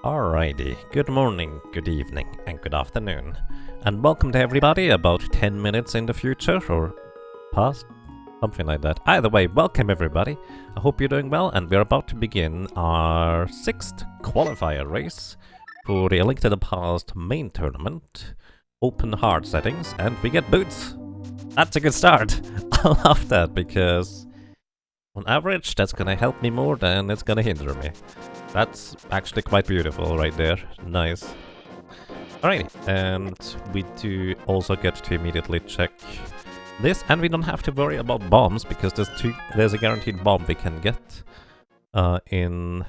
Alrighty, good morning, good evening, and good afternoon. And welcome to everybody about 10 minutes in the future, or past, something like that. Either way, welcome everybody. I hope you're doing well, and we're about to begin our 6th qualifier race for the A Link to the Past main tournament. Open hard settings, and we get boots. That's a good start. I love that, because on average, that's gonna help me more than it's gonna hinder me. That's actually quite beautiful right there. Nice. Alrighty, and we do also get to immediately check this, and we don't have to worry about bombs, because there's a guaranteed bomb we can get in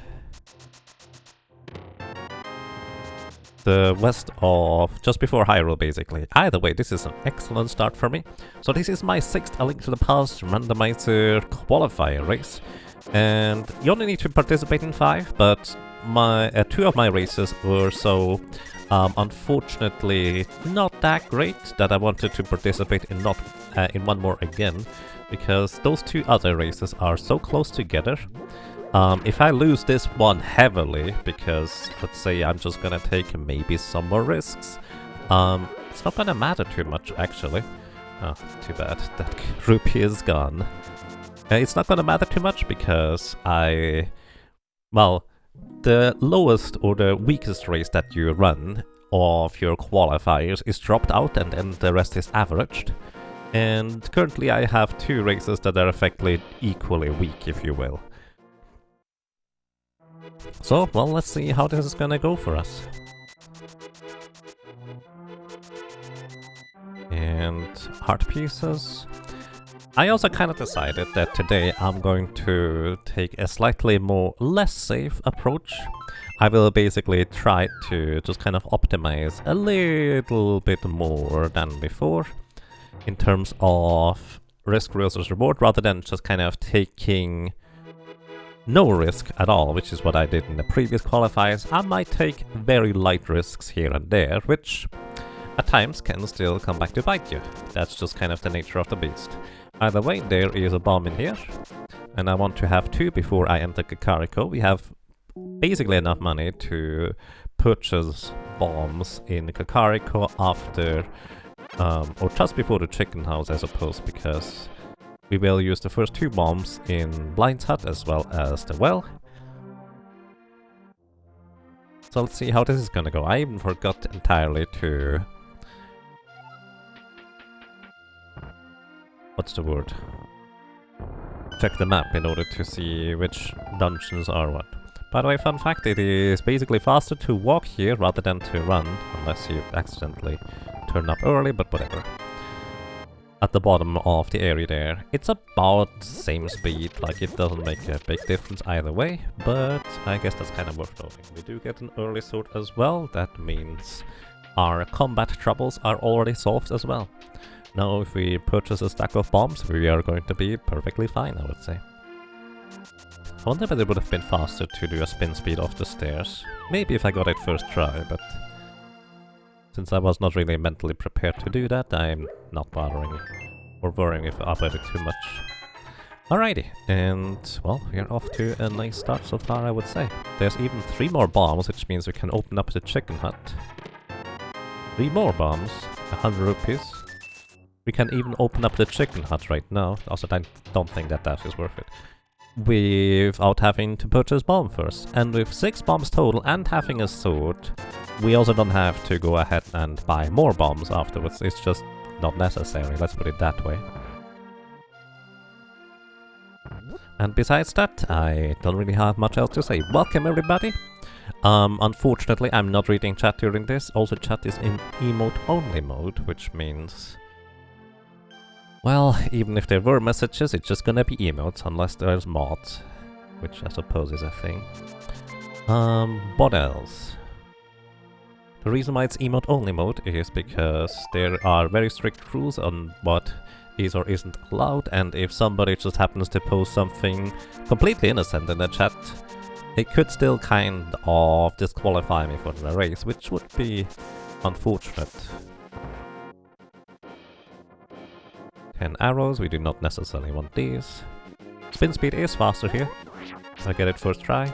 the west of, just before Hyrule basically. Either way, this is an excellent start for me. So this is my 6th A Link to the Past randomizer qualifier race. And you only need to participate in 5, but my 2 of my races were so unfortunately not that great that I wanted to participate in in one more again, because those 2 other races are so close together. If I lose this one heavily, because let's say I'm just gonna take maybe some more risks, it's not gonna matter too much actually. Oh, too bad, that rupee is gone. It's not gonna matter too much because well, the lowest or the weakest race that you run of your qualifiers is dropped out, and then the rest is averaged. And currently I have 2 races that are effectively equally weak, if you will. So, well, let's see how this is gonna go for us. And heart pieces. I also kind of decided that today I'm going to take a slightly less safe approach. I will basically try to just kind of optimize a little bit more than before in terms of risk versus reward, rather than just kind of taking no risk at all, which is what I did in the previous qualifiers. I might take very light risks here and there, which at times can still come back to bite you. That's just kind of the nature of the beast. Either way, there is a bomb in here, and I want to have 2 before I enter Kakariko. We have basically enough money to purchase bombs in Kakariko after, or just before the chicken house I suppose, because we will use the first 2 bombs in Blind's Hut as well as the well. So let's see how this is gonna go. I even forgot entirely to... what's the word? Check the map in order to see which dungeons are what. By the way, fun fact, it is basically faster to walk here rather than to run, unless you accidentally turn up early, but whatever. At the bottom of the area there, it's about the same speed, like it doesn't make a big difference either way, but I guess that's kind of worth noting. We do get an early sword as well. That means our combat troubles are already solved as well. Now if we purchase a stack of bombs, we are going to be perfectly fine, I would say. I wonder if it would have been faster to do a spin speed off the stairs. Maybe if I got it first try, but since I was not really mentally prepared to do that, I'm not bothering or worrying about it too much. Alrighty, and well, we are off to a nice start so far, I would say. There's even 3 more bombs, which means we can open up the chicken hut. 3 more bombs, 100 rupees. We can even open up the chicken hut right now. Also, I don't think that is worth it. Without having to purchase bomb first. And with 6 bombs total and having a sword, we also don't have to go ahead and buy more bombs afterwards. It's just not necessary, let's put it that way. And besides that, I don't really have much else to say. Welcome everybody! Unfortunately, I'm not reading chat during this. Also, chat is in emote only mode, which means... well, even if there were messages, it's just gonna be emotes, unless there's mods, which I suppose is a thing. What else? The reason why it's emote only mode is because there are very strict rules on what is or isn't allowed, and if somebody just happens to post something completely innocent in the chat, it could still kind of disqualify me from the race, which would be unfortunate. 10 arrows, we do not necessarily want these. Spin speed is faster here. I get it first try.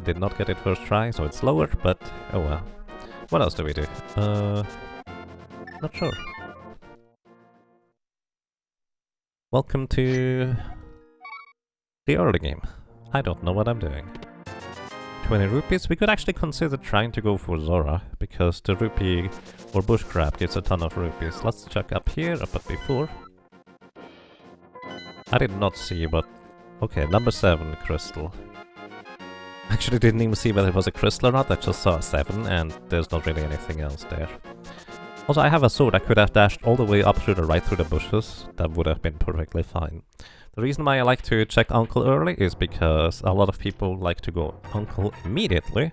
did not get it first try, so it's lower, but oh well. What else do we do? Not sure. Welcome to the early game. I don't know what I'm doing. 20 rupees. We could actually consider trying to go for Zora, because the rupee or bush crab gives a ton of rupees. Let's check up here, up at before. I did not see, but okay, number 7 crystal. Actually didn't even see whether it was a crystal or not, I just saw a 7 and there's not really anything else there. Also, I have a sword. I could have dashed all the way up to the right through the bushes. That would have been perfectly fine. The reason why I like to check Uncle early is because a lot of people like to go Uncle immediately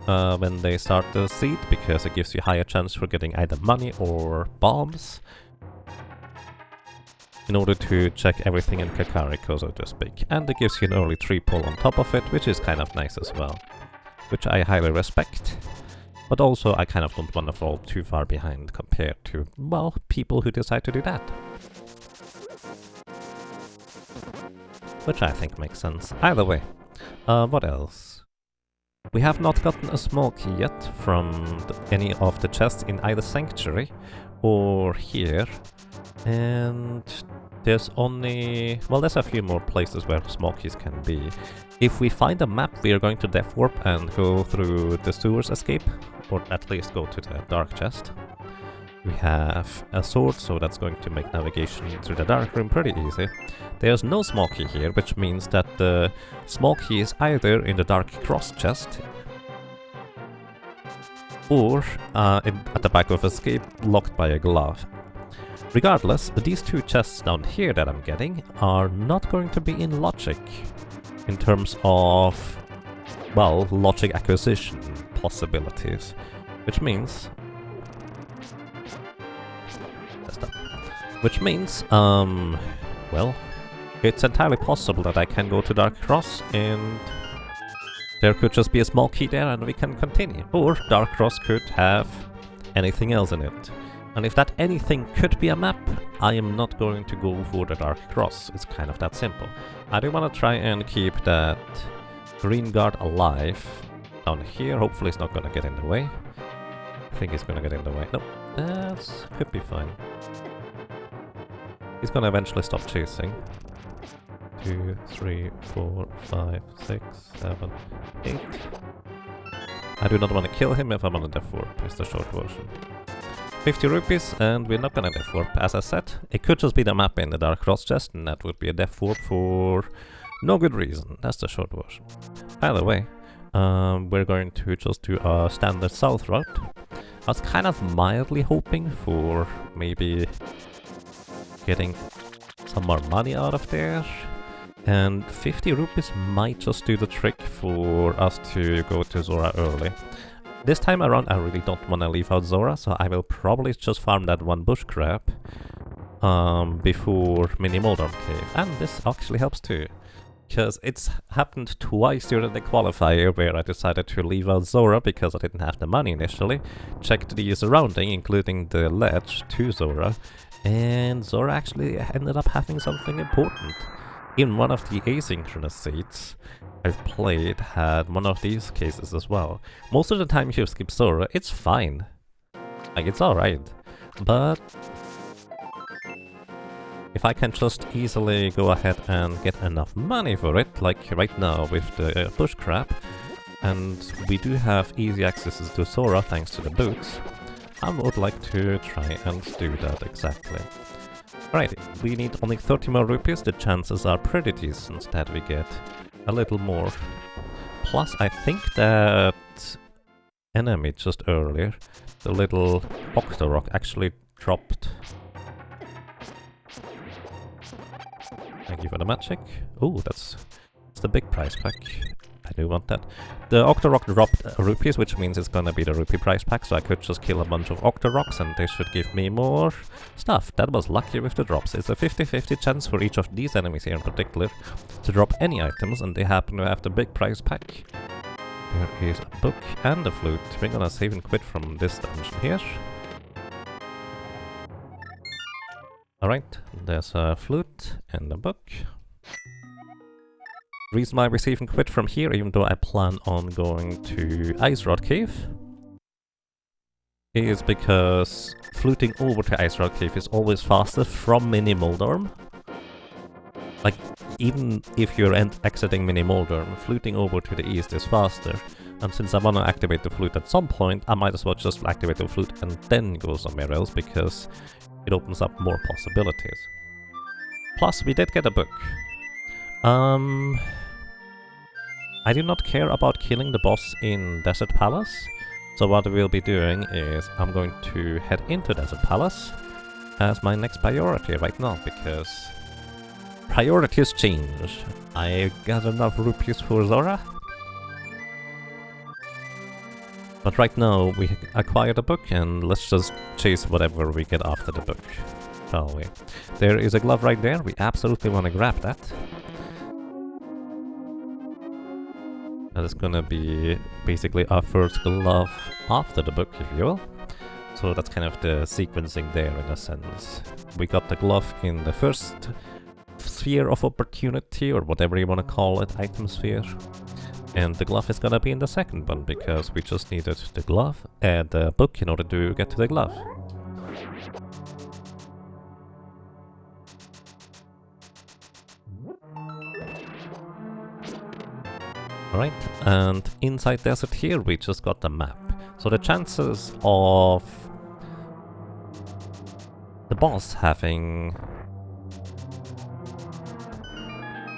when they start the seed, because it gives you higher chance for getting either money or bombs, in order to check everything in Kakariko, so to speak. And it gives you an early 3 pull on top of it, which is kind of nice as well, which I highly respect. But also, I kind of don't want to fall too far behind compared to, well, people who decide to do that. Which I think makes sense. Either way, what else? We have not gotten a small key yet from any of the chests in either Sanctuary or here. And there's only... well, there's a few more places where small keys can be. If we find a map, we are going to Death Warp and go through the sewers escape, or at least go to the dark chest. We have a sword, so that's going to make navigation through the dark room pretty easy. There's no small key here, which means that the small key is either in the dark cross chest or at the back of escape, locked by a glove. Regardless, these 2 chests down here that I'm getting are not going to be in logic in terms of, well, logic acquisition possibilities, which means... well, it's entirely possible that I can go to Dark Cross and there could just be a small key there and we can continue. Or Dark Cross could have anything else in it. And if that anything could be a map, I am not going to go for the Dark Cross. It's kind of that simple. I do want to try and keep that green guard alive down here. Hopefully it's not going to get in the way. I think it's going to get in the way. Nope, that could be fine. He's gonna eventually stop chasing. 2, 3, 4, 5, 6, 7, 8. I do not want to kill him if I'm on a Death Warp, is the short version. 50 rupees, and we're not gonna Death Warp, as I said. It could just be the map in the Dark Cross chest, and that would be a Death Warp for no good reason. That's the short version. Either way, we're going to just do a standard south route. I was kind of mildly hoping for maybe getting some more money out of there, and 50 rupees might just do the trick for us to go to Zora early. This time around I really don't want to leave out Zora, so I will probably just farm that 1 bush crab before Mini Moldorm Cave, and this actually helps too, because it's happened twice during the qualifier where I decided to leave out Zora because I didn't have the money initially, checked the surrounding, including the ledge to Zora, and Zora actually ended up having something important. In one of the asynchronous seeds I've played had one of these cases as well. Most of the time if you skip Zora, it's fine. Like, it's alright. But if I can just easily go ahead and get enough money for it, like right now with the bush crab, and we do have easy accesses to Zora thanks to the boots, I would like to try and do that exactly. Alrighty, we need only 30 more rupees. The chances are pretty decent that we get a little more. Plus, I think that enemy just earlier, the little Octorok, actually dropped. Thank you for the magic. Oh, that's the big prize pack. I do want that. The Octorok dropped rupees, which means it's gonna be the rupee prize pack, so I could just kill a bunch of Octoroks and they should give me more stuff. That was lucky with the drops. It's a 50-50 chance for each of these enemies here in particular to drop any items, and they happen to have the big prize pack. There is a book and a flute. We're gonna save and quit from this dungeon here. Alright, there's a flute and a book. Reason why we save and quit from here, even though I plan on going to Ice Rod Cave, is because fluting over to Ice Rod Cave is always faster from Mini Moldorm. Like, even if you're exiting Mini Moldorm, fluting over to the east is faster. And since I want to activate the flute at some point, I might as well just activate the flute and then go somewhere else, because it opens up more possibilities. Plus, we did get a book. I do not care about killing the boss in Desert Palace, so what we'll be doing is I'm going to head into Desert Palace as my next priority right now, because priorities change. I got enough rupees for Zora, but right now we acquired a book and let's just chase whatever we get after the book, shall we? There is a glove right there, we absolutely want to grab that. That is gonna be basically our first glove after the book, if you will. So that's kind of the sequencing there in a sense. We got the glove in the first sphere of opportunity, or whatever you want to call it, item sphere. And the glove is gonna be in the second one, because we just needed the glove and the book in order to get to the glove. Alright, and inside Desert here we just got the map. So the chances of the boss having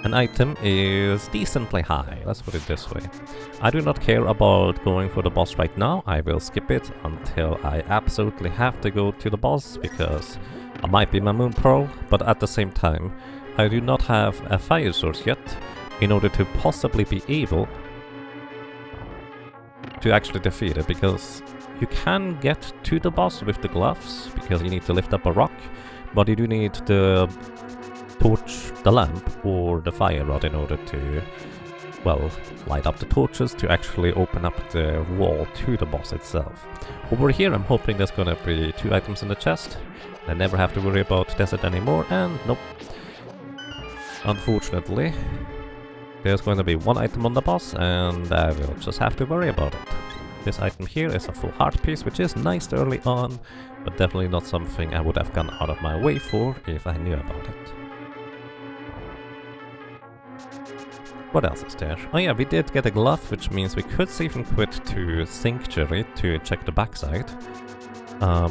an item is decently high, let's put it this way. I do not care about going for the boss right now, I will skip it until I absolutely have to go to the boss, because I might be my Moon Pearl, but at the same time, I do not have a fire source yet, in order to possibly be able to actually defeat it, because you can get to the boss with the gloves, because you need to lift up a rock, but you do need the torch, the lamp, or the fire rod in order to, well, light up the torches to actually open up the wall to the boss itself. Over here I'm hoping there's gonna be 2 items in the chest, I never have to worry about desert anymore, and nope. Unfortunately, there's going to be 1 item on the boss, and I will just have to worry about it. This item here is a full heart piece, which is nice early on, but definitely not something I would have gone out of my way for if I knew about it. What else is there? Oh yeah, we did get a glove, which means we could save and quit to Sanctuary to check the backside,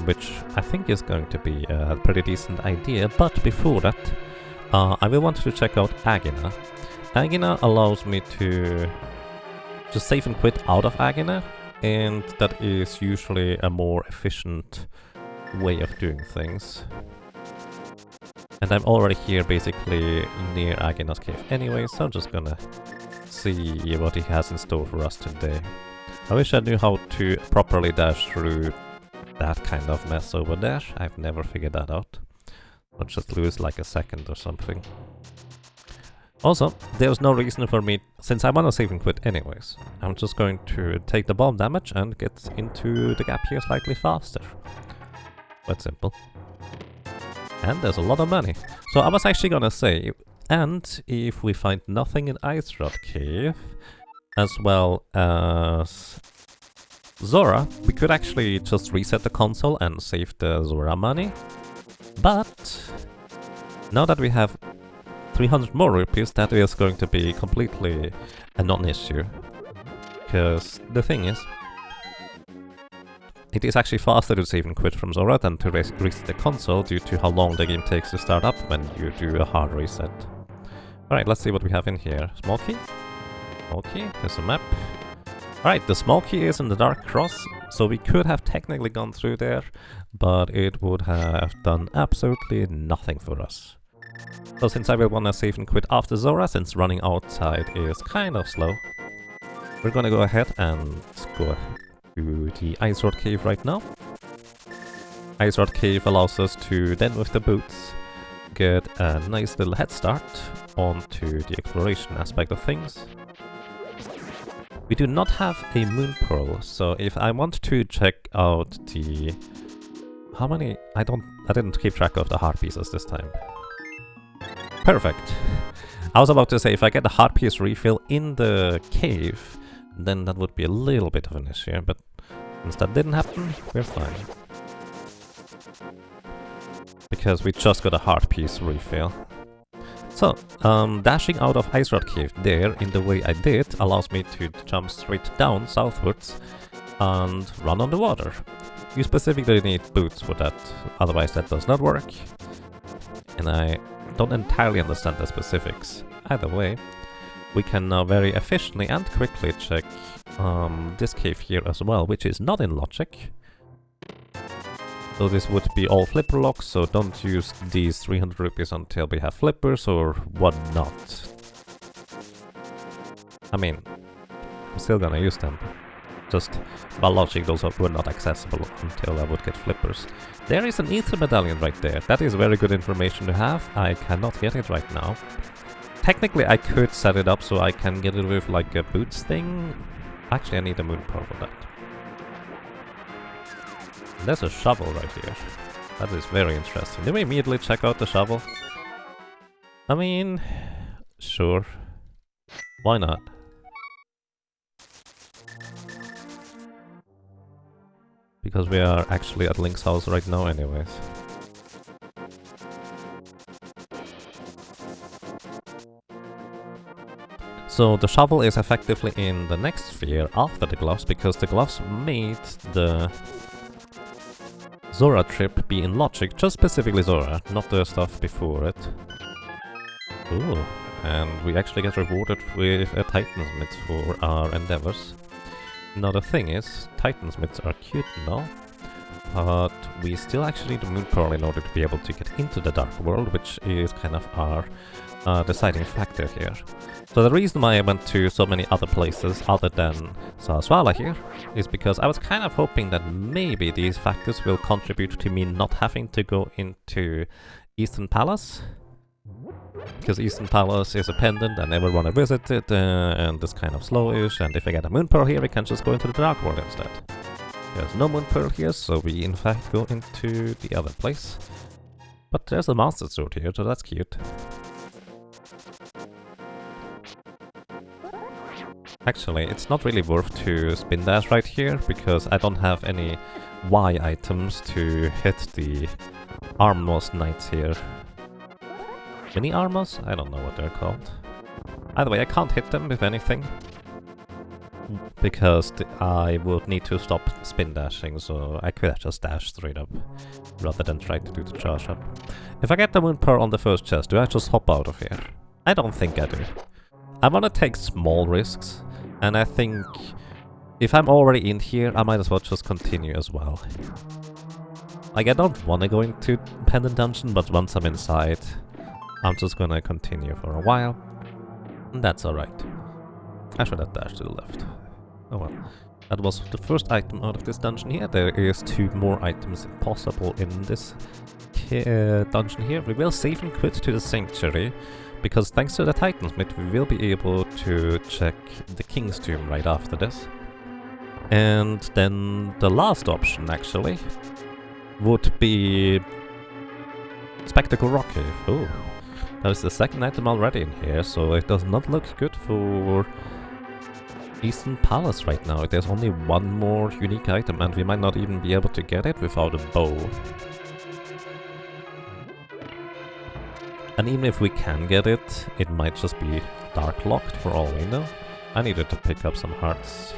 which I think is going to be a pretty decent idea, but before that, I will want to check out Agina. Agina allows me to just save and quit out of Agina, and that is usually a more efficient way of doing things. And I'm already here basically near Agina's cave anyway, so I'm just gonna see what he has in store for us today. I wish I knew how to properly dash through that kind of mess over there. I've never figured that out. I'll just lose like a second or something. Also, there's no reason for me, since I want to save and quit anyways, I'm just going to take the bomb damage and get into the gap here slightly faster. Quite simple. And there's a lot of money. So I was actually gonna say, and if we find nothing in Ice Rod Cave, as well as Zora, we could actually just reset the console and save the Zora money. But now that we have 300 more rupees, that is going to be completely a non-issue. Because the thing is, it is actually faster to save and quit from Zora than to reset the console due to how long the game takes to start up when you do a hard reset. Alright, let's see what we have in here. Small key? Small key, there's a map. Alright, the small key is in the Dark Cross, so we could have technically gone through there, but it would have done absolutely nothing for us. So since I will wanna save and quit after Zora, since running outside is kind of slow, we're gonna go ahead and go to the Ice Rod Cave right now. Ice Rod Cave allows us to then with the boots get a nice little head start onto the exploration aspect of things. We do not have a Moon Pearl, so if I want to check out the... How many? I didn't keep track of the heart pieces this time. Perfect! I was about to say, if I get a heart piece refill in the cave, then that would be a little bit of an issue, but since that didn't happen, we're fine. Because we just got a heart piece refill. So, dashing out of Ice Rod Cave there in the way I did allows me to jump straight down southwards and run on the water. You specifically need boots for that, otherwise that does not work. And I don't entirely understand the specifics. Either way, we can now very efficiently and quickly check this cave here as well, which is not in logic. So this would be all flipper locks, so don't use these 300 rupees until we have flippers or whatnot. I mean, I'm still gonna use them. Just by logic, those were not accessible until I would get flippers. There is an ether medallion right there. That is very good information to have. I cannot get it right now. Technically, I could set it up so I can get it with like a boots thing. Actually, I need a moon pearl for that. There's a shovel right here. That is very interesting. Did we immediately check out the shovel? I mean, sure. Why not? Because we are actually at Link's house right now anyways. So the shovel is effectively in the next sphere after the gloves, because the gloves made the Zora trip be in logic, just specifically Zora, not the stuff before it. Ooh, and we actually get rewarded with a Titansmith for our endeavors. Now the thing is, Titansmiths are cute and all, but we still actually need the moon pearl in order to be able to get into the dark world, which is kind of our deciding factor here. So the reason why I went to so many other places other than Saraswala here is because I was kind of hoping that maybe these factors will contribute to me not having to go into Eastern Palace. Because Eastern Palace is a pendant, I never want to visit it, and it's kind of slowish, and if I get a moon pearl here, we can just go into the dark world instead. There's no moon pearl here, so we in fact go into the other place. But there's a master sword here, so that's cute. Actually, it's not really worth to spin dash right here, because I don't have any Y items to hit the armless knights here. Mini armors? I don't know what they're called. Either way, I can't hit them with anything, because I would need to stop spin dashing, so I could have just dashed straight up, rather than try to do the charge up. If I get the moon pearl on the first chest, do I just hop out of here? I don't think I do. I want to take small risks, and I think if I'm already in here, I might as well just continue as well. Like, I don't want to go into Pendant Dungeon, but once I'm inside, I'm just gonna continue for a while, and that's alright. I should have dashed to the left. Oh well. That was the first item out of this dungeon here. There is 2 more items possible in this dungeon here. We will save and quit to the Sanctuary, because thanks to the Titansmith, we will be able to check the King's Tomb right after this. And then the last option, actually, would be Spectacle Rock Cave. Oh. That is the second item already in here, so it does not look good for Eastern Palace right now. There's only 1 more unique item, and we might not even be able to get it without a bow. And even if we can get it, it might just be dark locked for all we know. I needed to pick up some hearts.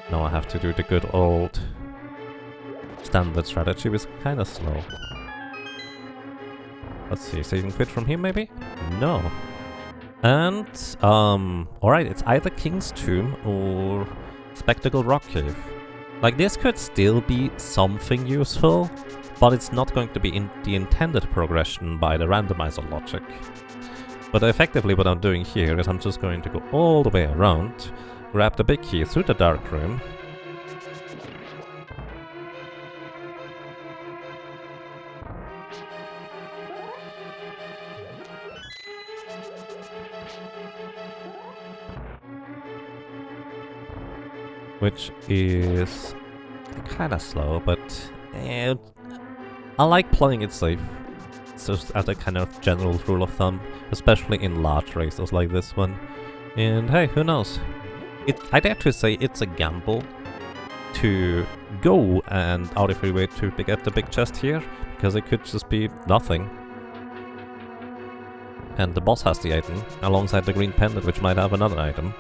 Now I have to do the good old standard strategy, which is kinda slow. Let's see, save and quit from here maybe? No. And, alright, it's either King's Tomb or Spectacle Rock Cave. Like, this could still be something useful, but it's not going to be in the intended progression by the randomizer logic. But effectively what I'm doing here is I'm just going to go all the way around, grab the big key through the dark room, which is kinda slow, but I like playing it safe. just as a kind of general rule of thumb, especially in large races like this one. And hey, who knows? I'd actually say it's a gamble to go and out of your way to get the big chest here, because it could just be nothing. And the boss has the item, alongside the green pendant, which might have another item.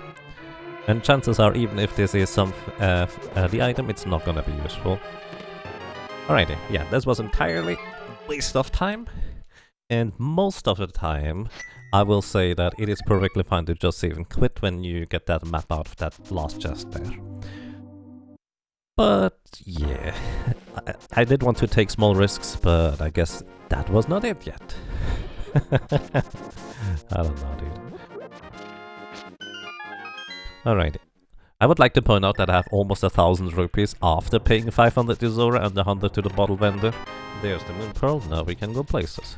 And chances are, even if this is the item, it's not gonna be useful. Alrighty, yeah, this was entirely waste of time. And most of the time, I will say that it is perfectly fine to just save and quit when you get that map out of that last chest there. But yeah, I did want to take small risks, but I guess that was not it yet. I don't know, dude. Alrighty. I would like to point out that I have almost 1,000 rupees after paying 500 to Zora and 100 to the bottle vendor. There's the moon pearl, now we can go places.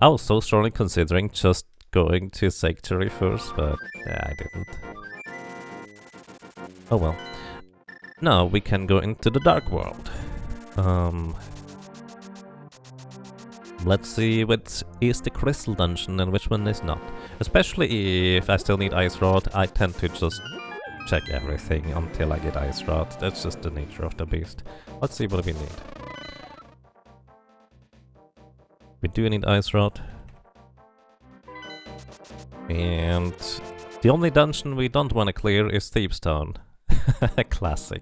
I was so strongly considering just going to Sanctuary first, but yeah, I didn't. Oh well. Now we can go into the Dark World. Let's see which is the Crystal Dungeon and which one is not. Especially if I still need Ice Rod, I tend to just check everything until I get Ice Rod. That's just the nature of the beast. Let's see what we need. We do need Ice Rod. And the only dungeon we don't want to clear is Thieves' Town. Classic.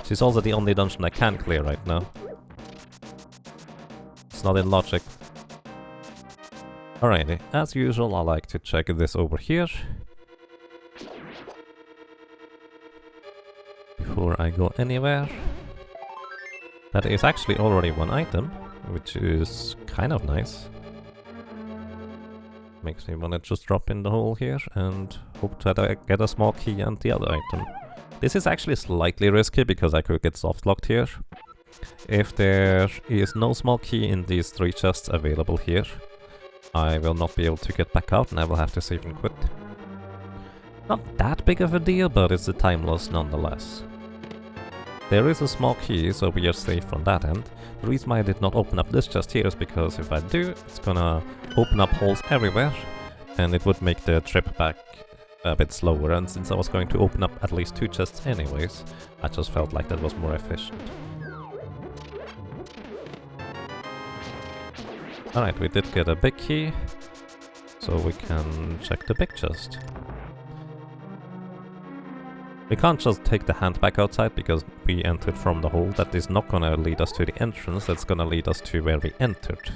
She's also the only dungeon I can clear right now. It's not in logic. Alrighty, as usual I like to check this over here before I go anywhere. That is actually already one item, which is kind of nice. Makes me wanna just drop in the hole here and hope that I get a small key and the other item. This is actually slightly risky because I could get soft locked here. If there is no small key in these 3 chests available here, I will not be able to get back out and I will have to save and quit. Not that big of a deal, but it's a time loss nonetheless. There is a small key, so we are safe from that end. The reason why I did not open up this chest here is because if I do, it's gonna open up holes everywhere, and it would make the trip back a bit slower, and since I was going to open up at least 2 chests anyways, I just felt like that was more efficient. Alright, we did get a big key, so we can check the big chest. We can't just take the hand back outside because we entered from the hole. That is not gonna lead us to the entrance, that's gonna lead us to where we entered.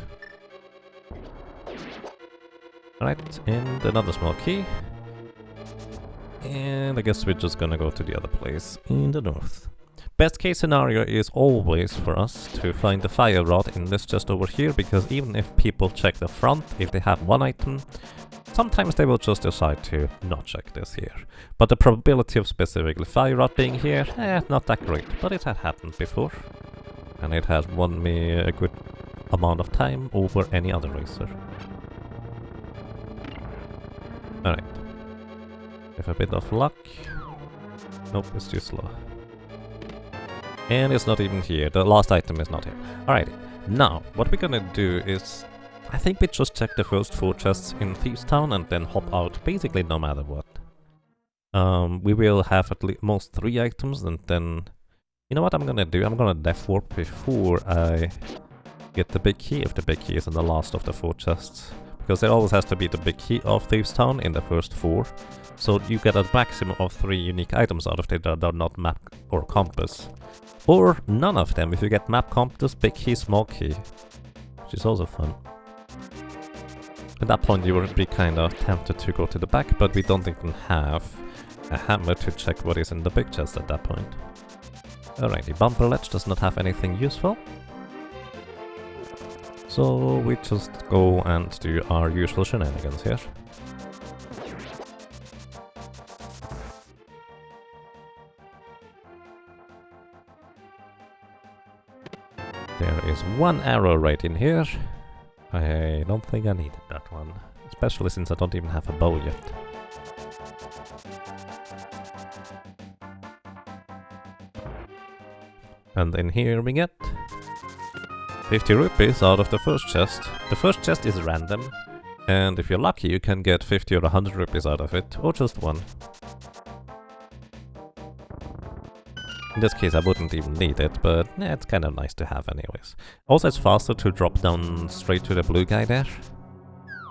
Alright, and another small key. And I guess we're just gonna go to the other place in the north. Best case scenario is always for us to find the fire rod in this chest over here, because even if people check the front, if they have one item, sometimes they will just decide to not check this here. But the probability of specifically fire rod being here, not that great, but it had happened before. And it has won me a good amount of time over any other racer. Alright. With a bit of luck. Nope, it's too slow. And it's not even here. The last item is not here. Alright, now what we're gonna do is, I think we just check the first 4 chests in Thieves' Town and then hop out basically no matter what. We will have at least most 3 items, and then, you know what I'm gonna do? I'm gonna death warp before I get the big key, if the big key is in the last of the 4 chests. Because there always has to be the big key of Thieves' Town in the first 4. So you get a maximum of 3 unique items out of it that are not map or compass. Or none of them if you get map, compass, big key, small key. Which is also fun. At that point you would be kind of tempted to go to the back, but we don't even have a hammer to check what is in the big chest at that point. Alrighty, Bumper Ledge does not have anything useful. So we just go and do our usual shenanigans here. There is 1 arrow right in here. I don't think I needed that one, especially since I don't even have a bow yet. And in here we get 50 rupees out of the first chest. The first chest is random, and if you're lucky you can get 50 or 100 rupees out of it, or just one. In this case I wouldn't even need it, but yeah, it's kind of nice to have anyways. Also it's faster to drop down straight to the blue guy there,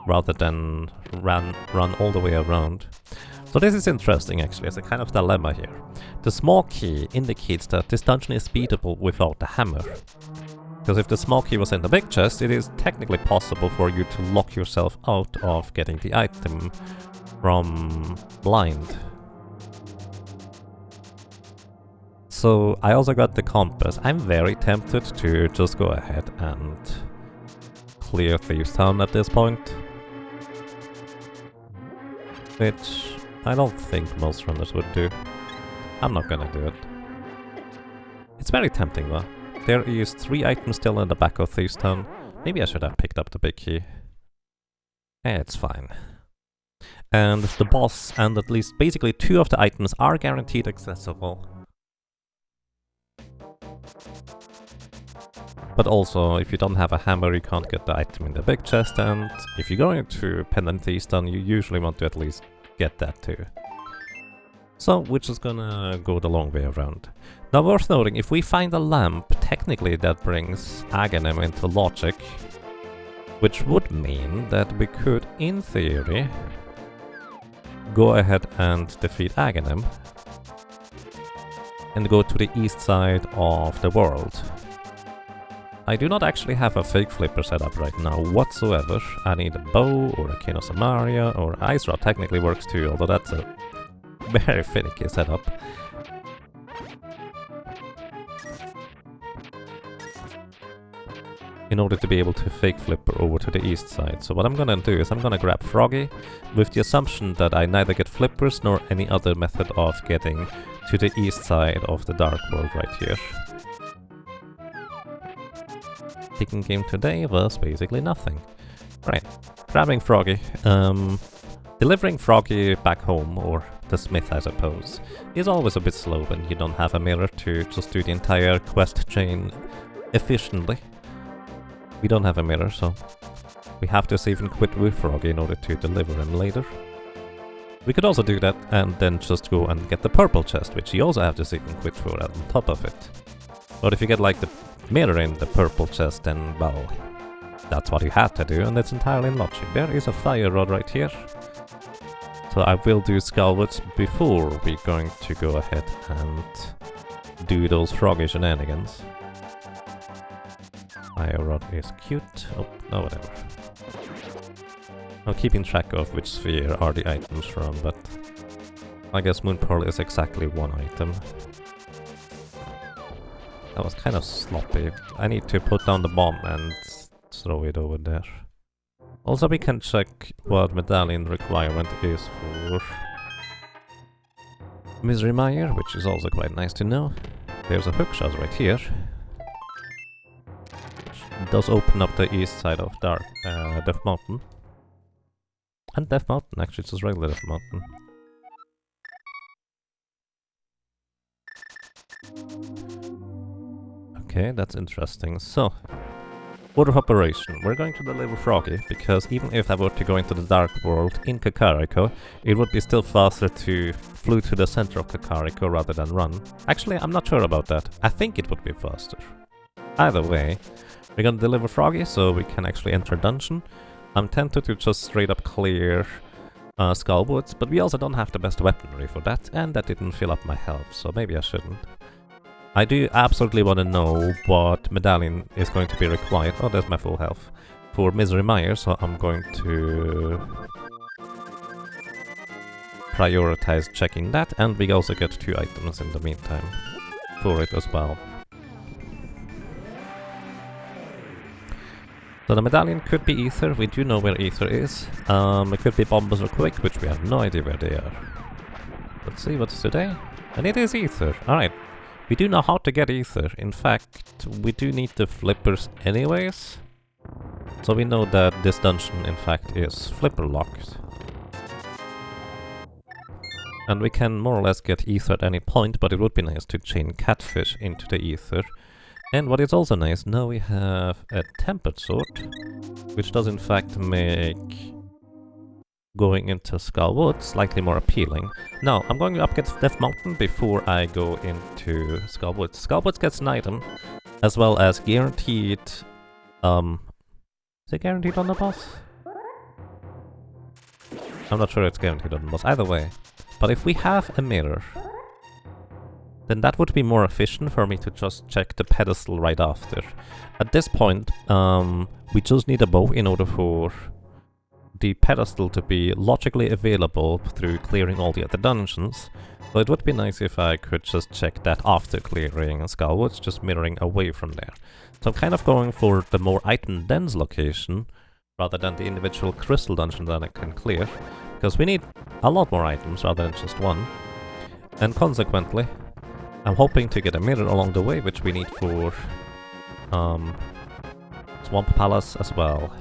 rather than run all the way around. So this is interesting actually, it's a kind of dilemma here. The small key indicates that this dungeon is beatable without the hammer. Because if the small key was in the big chest, it is technically possible for you to lock yourself out of getting the item from blind. So I also got the compass. I'm very tempted to just go ahead and clear Thieves Town at this point. Which I don't think most runners would do. I'm not gonna do it. It's very tempting though. There is 3 items still in the back of Thieves Town. Maybe I should have picked up the big key. It's fine. And the boss and at least basically 2 of the items are guaranteed accessible. But also, if you don't have a hammer, you can't get the item in the big chest, and if you're going to Pendant Thieves Town, you usually want to at least get that too. So, we're just gonna go the long way around. Now, worth noting, if we find a lamp, technically that brings Aghanim into logic, which would mean that we could, in theory, go ahead and defeat Aghanim and go to the east side of the world. I do not actually have a fake flipper set up right now whatsoever. I need a bow or a King of Samaria, or Ice Rod technically works too, although that's a very finicky setup. In order to be able to fake flipper over to the east side. So what I'm gonna do is I'm gonna grab Froggy, with the assumption that I neither get flippers nor any other method of getting to the east side of the Dark World right here. Taking game today was basically nothing. Right, grabbing Froggy, delivering Froggy back home, or the smith I suppose, is always a bit slow when you don't have a mirror to just do the entire quest chain efficiently. We don't have a mirror, so we have to save and quit with Froggy in order to deliver him later. We could also do that and then just go and get the purple chest, which you also have to save and quit for on top of it. But if you get like the mirror in the purple chest, then well, that's what you had to do, and it's entirely in logic. There is a fire rod right here. So I will do Skullwoods before we're going to go ahead and do those Froggy shenanigans. Fire rod is cute. Oh, no, whatever. I'm keeping track of which sphere are the items from, but I guess Moon Pearl is exactly one item. That was kind of sloppy. I need to put down the bomb and throw it over there. Also, we can check what medallion requirement is for Misery Mire, which is also quite nice to know. There's a hookshot right here. Which does open up the east side of Death Mountain. And Death Mountain, actually, it's just regular Death Mountain. Okay, that's interesting. So, order of operation. We're going to deliver Froggy, because even if I were to go into the Dark World in Kakariko, it would be still faster to fly to the center of Kakariko rather than run. Actually, I'm not sure about that. I think it would be faster. Either way, we're gonna deliver Froggy so we can actually enter dungeon. I'm tempted to just straight up clear Skullwoods, but we also don't have the best weaponry for that, and that didn't fill up my health, so maybe I shouldn't. I do absolutely want to know what medallion is going to be required. Oh, there's my full health. For Misery Mire, so I'm going to prioritize checking that, and we also get 2 items in the meantime for it as well. So the medallion could be Ether. We do know where Ether is. It could be Bombers or Quick, which we have no idea where they are. Let's see what's today. And it is Ether. Alright. We do know how to get Ether. In fact, we do need the flippers anyways. So we know that this dungeon, in fact, is flipper locked. And we can more or less get Ether at any point, but it would be nice to chain Catfish into the Ether. And what is also nice, now we have a tempered sword, which does in fact make going into Skullwood slightly more appealing. Now, I'm going to upgrade Death Mountain before I go into Skullwood. Skullwood gets an item, as well as guaranteed... is it guaranteed on the boss? I'm not sure it's guaranteed on the boss, either way. But if we have a mirror, then that would be more efficient for me to just check the pedestal right after. At this point, we just need a bow in order for the pedestal to be logically available through clearing all the other dungeons. So it would be nice if I could just check that after clearing Skullwoods, just mirroring away from there. So I'm kind of going for the more item-dense location, rather than the individual crystal dungeon that I can clear, because we need a lot more items rather than just one. And consequently, I'm hoping to get a mirror along the way, which we need for Swamp Palace as well.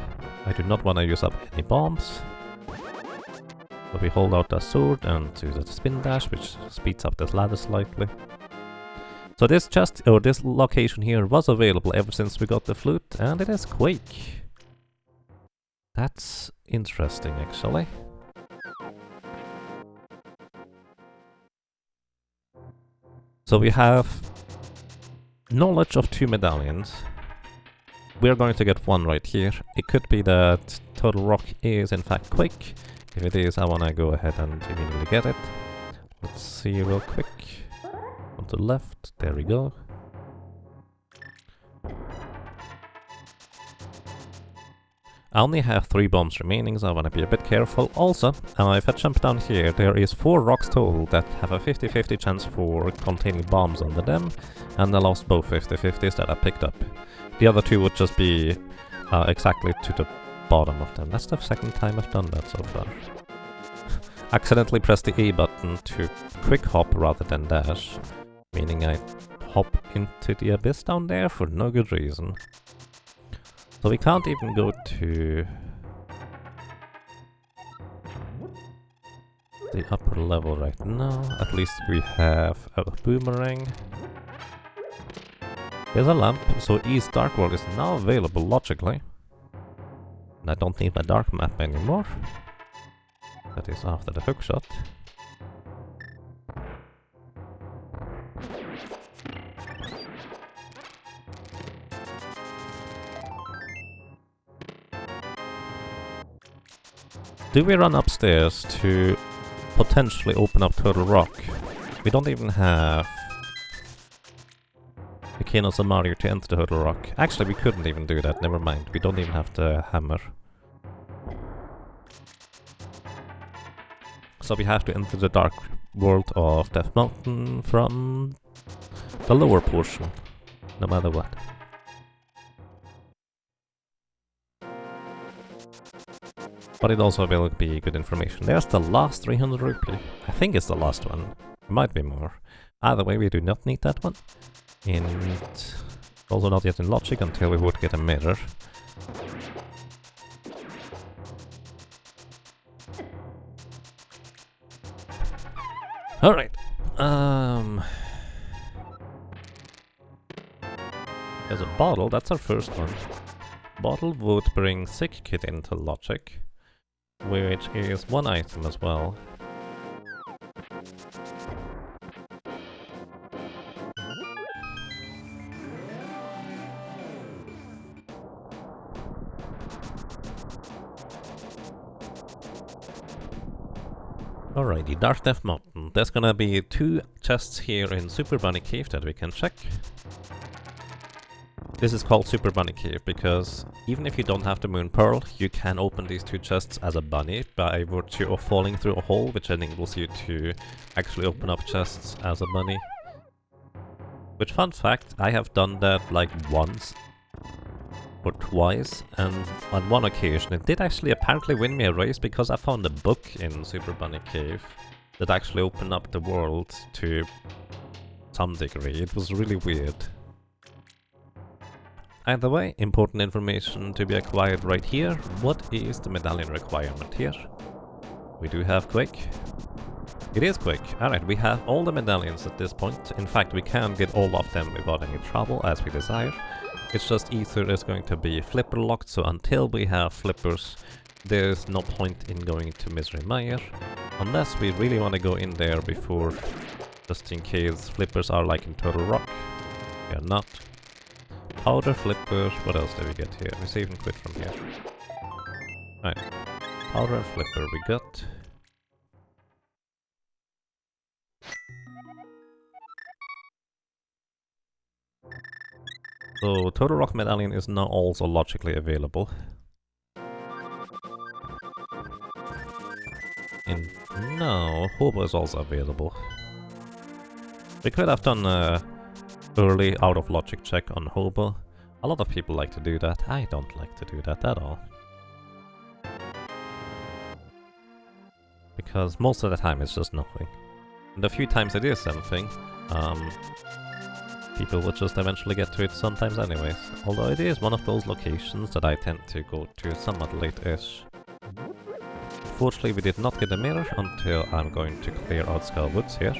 I do not want to use up any bombs. So we hold out the sword and use the spin dash, which speeds up this ladder slightly. So this chest, or this location here, was available ever since we got the flute, and it is Quake. That's interesting, actually. So we have knowledge of 2 medallions. We're going to get one right here. It could be that Total Rock is in fact Quake. If it is, I want to go ahead and immediately get it. Let's see real quick. On the left, there we go. I only have 3 bombs remaining, so I want to be a bit careful. Also, if I jump down here, there is 4 rocks total that have a 50-50 chance for containing bombs under them, and I lost both 50-50s that I picked up. The other 2 would just be exactly to the bottom of them. That's the second time I've done that so far. Accidentally pressed the A button to quick hop rather than dash, meaning I hop into the abyss down there for no good reason. So we can't even go to the upper level right now. At least we have a boomerang. There's a lamp, so East Dark World is now available logically. And I don't need my dark map anymore. That is after the hookshot. Do we run upstairs to potentially open up Turtle Rock? We don't even have the Kenos and Mario to enter the Turtle Rock. Actually, we couldn't even do that, never mind. We don't even have the hammer. So we have to enter the dark world of Death Mountain from the lower portion, no matter what. But it also will be good information. There's the last 300 rupee. I think it's the last one. It might be more. Either way, we do not need that one. And also not yet in logic until we would get a mirror. Alright. There's a bottle, that's our first one. Bottle would bring Sick Kid into logic, which is 1 item as well. Alrighty, Dark Death Mountain. There's gonna be 2 chests here in Super Bunny Cave that we can check. This is called Super Bunny Cave because even if you don't have the Moon Pearl, you can open these 2 chests as a bunny by virtue of falling through a hole, which enables you to actually open up chests as a bunny. Which, fun fact, I have done that like once or twice, and on one occasion it did actually apparently win me a race because I found a book in Super Bunny Cave that actually opened up the world to some degree. It was really weird. Either way, important information to be acquired right here. What is the medallion requirement here? We do have Quake. It is quick. Alright, we have all the medallions at this point. In fact, we can get all of them without any trouble, as we desire. It's just either is going to be flipper locked, so until we have flippers, there's no point in going to Misery Mire. Unless we really want to go in there before, just in case flippers are like in Turtle Rock. They are not. Powder, flippers, what else did we get here? We save and quit from here. Right. Powder and flipper we got. So, Total Rock Medallion is now also logically available. And now, Hobo is also available. We could have done a early out of logic check on Hobo. A lot of people like to do that. I don't like to do that at all. Because most of the time it's just nothing. And the few times it is something, people will just eventually get to it sometimes anyways. Although it is one of those locations that I tend to go to somewhat late-ish. Fortunately, we did not get a mirror until I'm going to clear out Skull Woods here.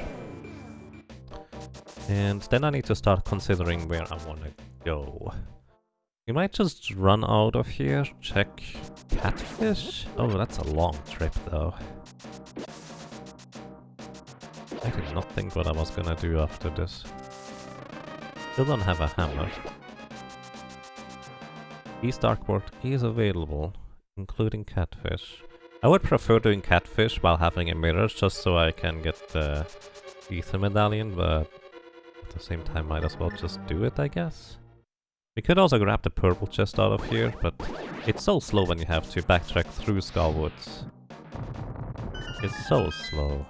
And then I need to start considering where I want to go. We might just run out of here, check Catfish. Oh, that's a long trip though. I did not think what I was gonna do after this. Still don't have a hammer. East Darkworld is available, including Catfish. I would prefer doing Catfish while having a mirror, just so I can get the Ether Medallion, but at the same time might as well just do it, I guess. We could also grab the purple chest out of here, but it's so slow when you have to backtrack through Skullwoods. It's so slow.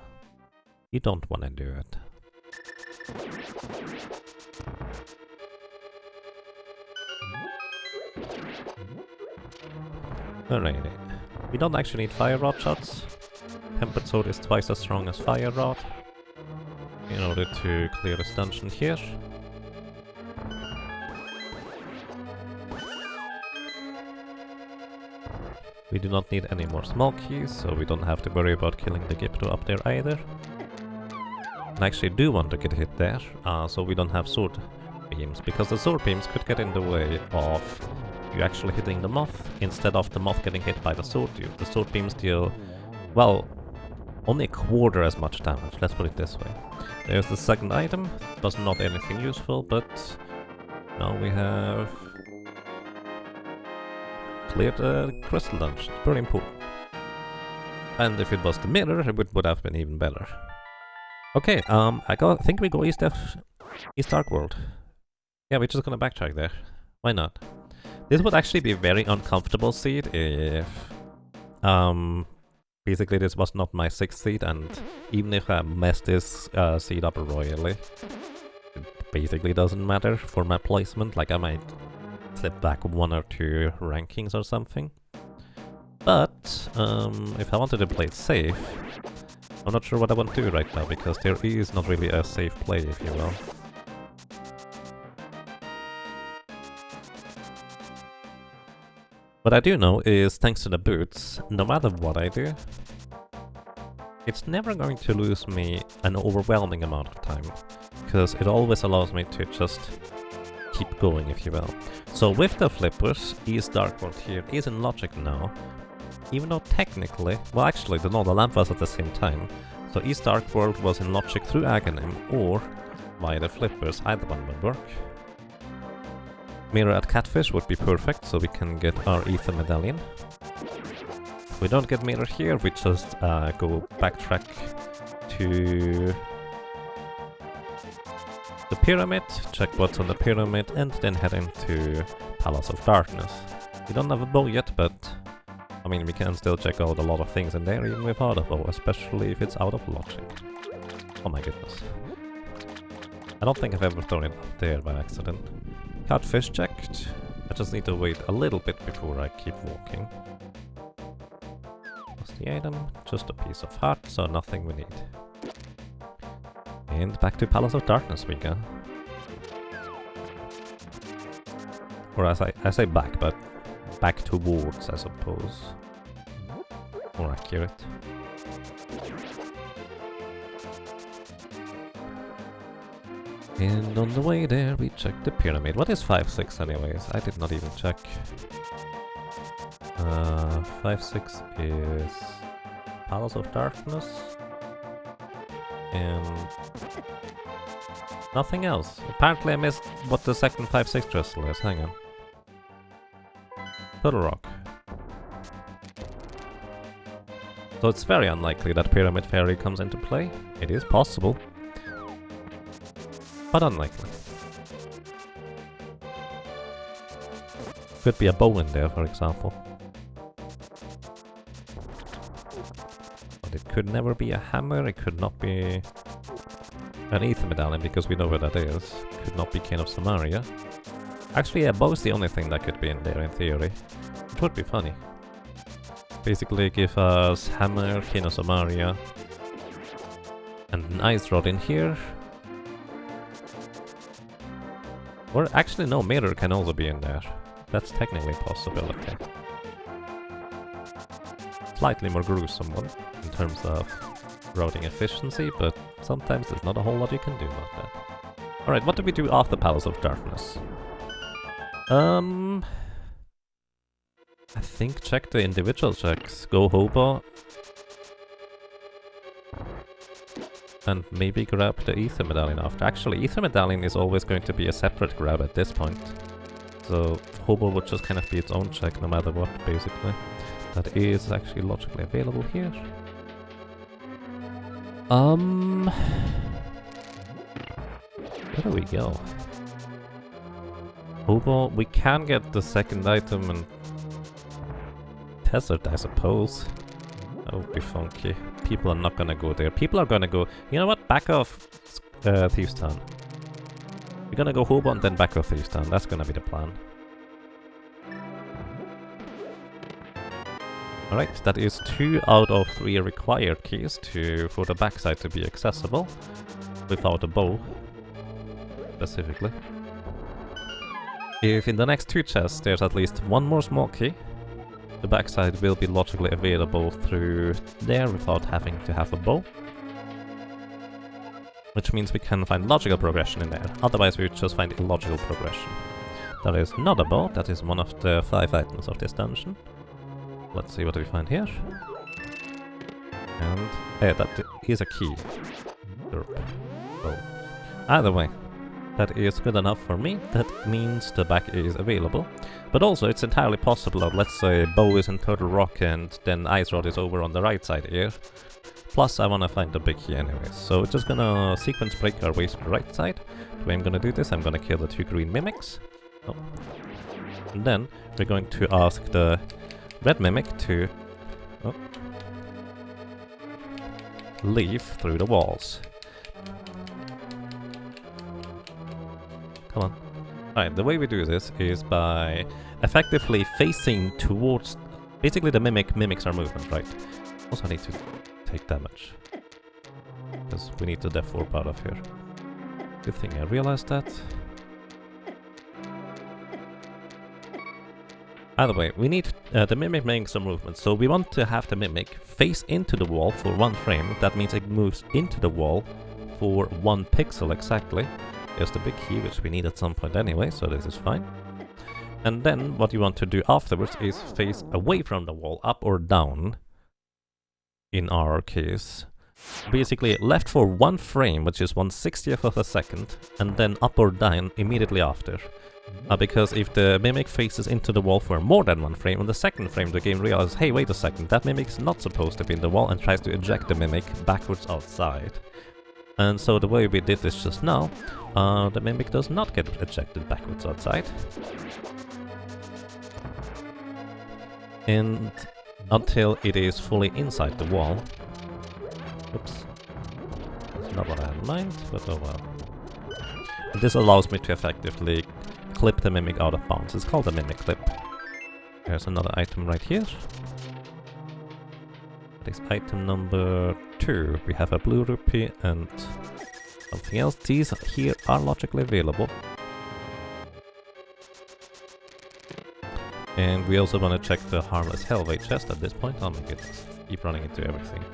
You don't want to do it. Alrighty. We don't actually need Fire Rod shots. Tempered Sword is twice as strong as Fire Rod in order to clear this dungeon here. We do not need any more small keys, so we don't have to worry about killing the Gypto up there either. I actually do want to get hit there, so we don't have sword beams, because the sword beams could get in the way of you actually hitting the moth, instead of the moth getting hit by the sword. The sword beams deal, well, only a quarter as much damage, let's put it this way. There's the second item, was not anything useful, but now we have cleared the crystal dungeon, very important. And if it was the mirror, it would have been even better. Okay, I think we go East Darkworld. Yeah, we're just gonna backtrack there. Why not? This would actually be a very uncomfortable seed if basically this was not my 6th seed, and even if I messed this seed up royally, it basically doesn't matter for my placement. Like, I might slip back 1 or 2 rankings or something. But if I wanted to play it safe, I'm not sure what I want to do right now, because there is not really a safe play, if you will. What I do know is, thanks to the boots, no matter what I do, it's never going to lose me an overwhelming amount of time, because it always allows me to just keep going, if you will. So with the flippers, East Darkworld here is in logic now, even though technically, well actually the lamp was at the same time, so East Darkworld was in logic through Aghanim or via the flippers, either one would work. Mirror at Catfish would be perfect, so we can get our Ether Medallion. If we don't get mirror here, we just go backtrack to the pyramid, check what's on the pyramid, and then head into Palace of Darkness. We don't have a bow yet, but I mean, we can still check out a lot of things in there even without a bow, especially if it's out of logic. Oh my goodness. I don't think I've ever thrown it up there by accident. Catfish checked. I just need to wait a little bit before I keep walking. What's the item? Just a piece of heart, so nothing we need. And back to Palace of Darkness we go. Or I say back, but back towards, I suppose. More accurate. And on the way there, we check the pyramid. What is 5-6 anyways? I did not even check. 5-6 is Palace of Darkness. And nothing else. Apparently I missed what the second 5-6 crystal is. Hang on. Turtle Rock. So it's very unlikely that Pyramid Fairy comes into play. It is possible, but unlikely. Could be a bow in there, for example. But it could never be a hammer, it could not be an Ether Medallion, because we know where that is. Could not be King of Samaria. Actually, a bow is the only thing that could be in there, in theory. It would be funny. Basically give us hammer, King of Samaria, and an ice rod in here. Or actually no, mirror can also be in there. That's technically a possibility. Slightly more gruesome one in terms of routing efficiency, but sometimes there's not a whole lot you can do about that. Alright, what do we do after Palace of Darkness? I think check the individual checks. Go Hobo. And maybe grab the Ether Medallion after. Actually, Ether Medallion is always going to be a separate grab at this point. So Hobo would just kind of be its own check no matter what, basically. That is actually logically available here. Where do we go? Hobo, we can get the second item and Desert, I suppose. That would be funky. People are not gonna go there. People are gonna go... You know what? Back off Thieves' Town. We're gonna go Hobo and then back off Thieves' Town. That's gonna be the plan. Alright, that is 2 out of 3 required keys for the backside to be accessible. Without a bow. Specifically. If in the next 2 chests there's at least 1 more small key, the backside will be logically available through there without having to have a bow. Which means we can find logical progression in there, otherwise we would just find illogical progression. That is not a bow, that is one of the 5 items of this dungeon. Let's see what we find here. And that is a key. Oh. Either way, that is good enough for me. That means the back is available. But also, it's entirely possible that, let's say, bow is in Turtle Rock and then Ice Rod is over on the right side here. Plus, I want to find the big key anyways. So we're just gonna sequence break our way to the right side. The way I'm gonna do this, I'm gonna kill the 2 green mimics. Oh. And then, we're going to ask the red mimic to leave through the walls. Come on. Alright, the way we do this is by effectively facing towards... Basically the mimics our movement, right? Also I need to take damage. Because we need the Death Orb out of here. Good thing I realized that. Either way, we need the mimic making some movement. So we want to have the mimic face into the wall for 1 frame. That means it moves into the wall for 1 pixel exactly. There's the big key, which we need at some point anyway, so this is fine. And then what you want to do afterwards is face away from the wall, up or down, in our case. Basically left for 1 frame, which is 1/60th of a second, and then up or down immediately after. Because if the mimic faces into the wall for more than 1 frame, on the 2nd frame the game realizes, hey, wait a second, that mimic's not supposed to be in the wall, and tries to eject the mimic backwards outside. And so the way we did this just now, the mimic does not get ejected backwards outside. And until it is fully inside the wall. Oops. That's not what I had in mind, but oh well. And this allows me to effectively clip the mimic out of bounds. It's called a mimic clip. There's another item right here. That is item number 2. We have a blue rupee and something else. These here are logically available. And we also want to check the Harmless Hellway chest at this point. Oh my goodness, keep running into everything.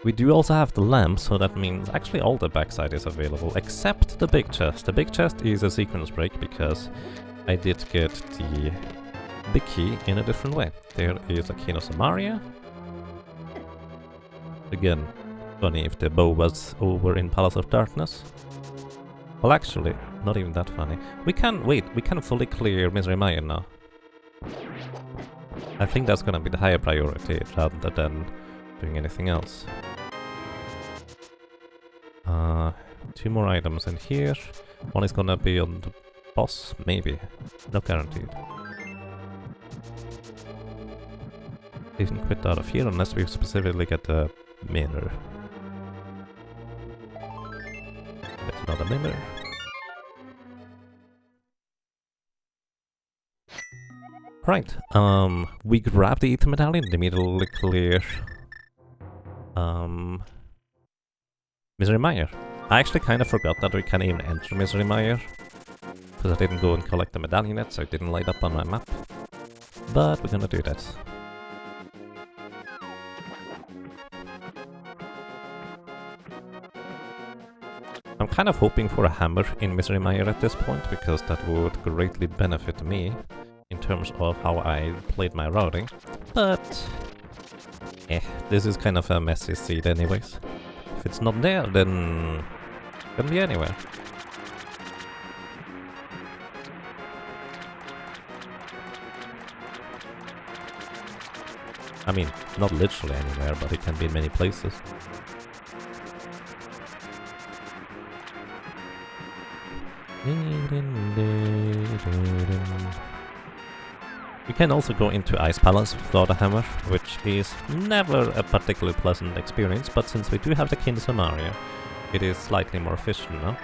We do also have the lamp, so that means actually all the backside is available, except the big chest. The big chest is a sequence break, because I did get the big key in a different way. There is a Key of Samaria. Again, funny if the bow was over in Palace of Darkness. Well, actually, not even that funny. We can fully clear Misery Mire now. I think that's gonna be the higher priority rather than doing anything else. 2 more items in here. One is gonna be on the boss, maybe. Not guaranteed. You can quit out of here unless we specifically get the mirror. That's not a mirror. Right, we grab the Ether Medallion and immediately clear Misery Mire. I actually kind of forgot that we can even enter Misery Mire, because I didn't go and collect the medallion yet, so it didn't light up on my map. But we're gonna do that. I'm kind of hoping for a hammer in Misery Mire at this point, because that would greatly benefit me in terms of how I played my routing. But this is kind of a messy seed anyways. If it's not there, then it can be anywhere. I mean, not literally anywhere, but it can be in many places. We can also go into Ice Palace without a hammer, which is never a particularly pleasant experience, but since we do have the Key of Samaria, it is slightly more efficient now.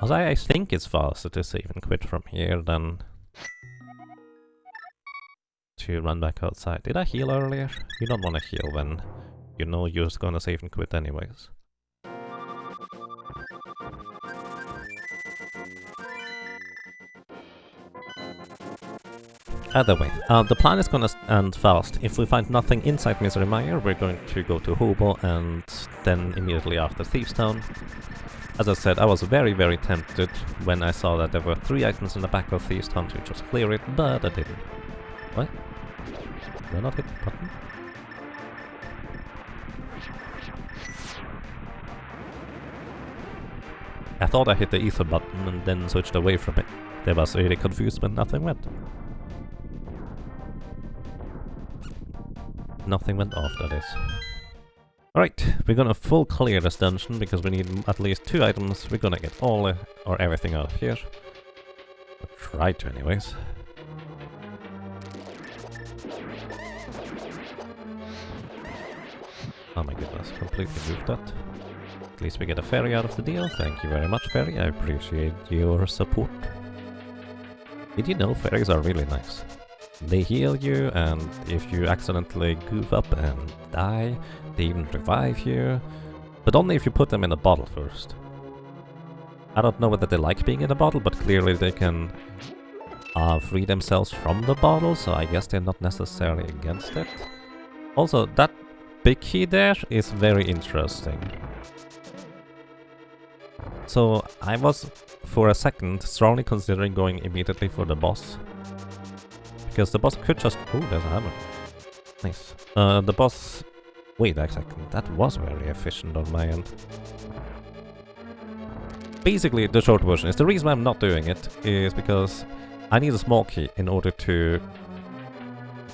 As I think it's faster to save and quit from here than to run back outside. Did I heal earlier? You don't want to heal when you know you're just gonna save and quit anyways. Either way, the plan is gonna end fast. If we find nothing inside Misery Mire, we're going to go to Hobo and then immediately after Thieves Town. As I said, I was very, very tempted when I saw that there were 3 items in the back of Thieves Town to just clear it, but I didn't. What? Did I not hit the button? I thought I hit the ether button and then switched away from it. I was really confused when nothing went. Nothing went off, that is. Alright, we're gonna full clear this dungeon because we need at least 2 items. We're gonna get all or everything out of here. Or try to anyways. Oh my goodness, completely moved that. At least we get a ferry out of the deal. Thank you very much, ferry. I appreciate your support. Did you know ferries are really nice? They heal you, and if you accidentally goof up and die, they even revive you. But only if you put them in a bottle first. I don't know whether they like being in a bottle, but clearly they can free themselves from the bottle, so I guess they're not necessarily against it. Also, that big key there is very interesting. So I was, for a second, strongly considering going immediately for the boss. Because the boss could just... Oh, there's a hammer. Nice. The boss... Wait a second, that was very efficient on my end. Basically, the short version is the reason why I'm not doing it is because I need a small key in order to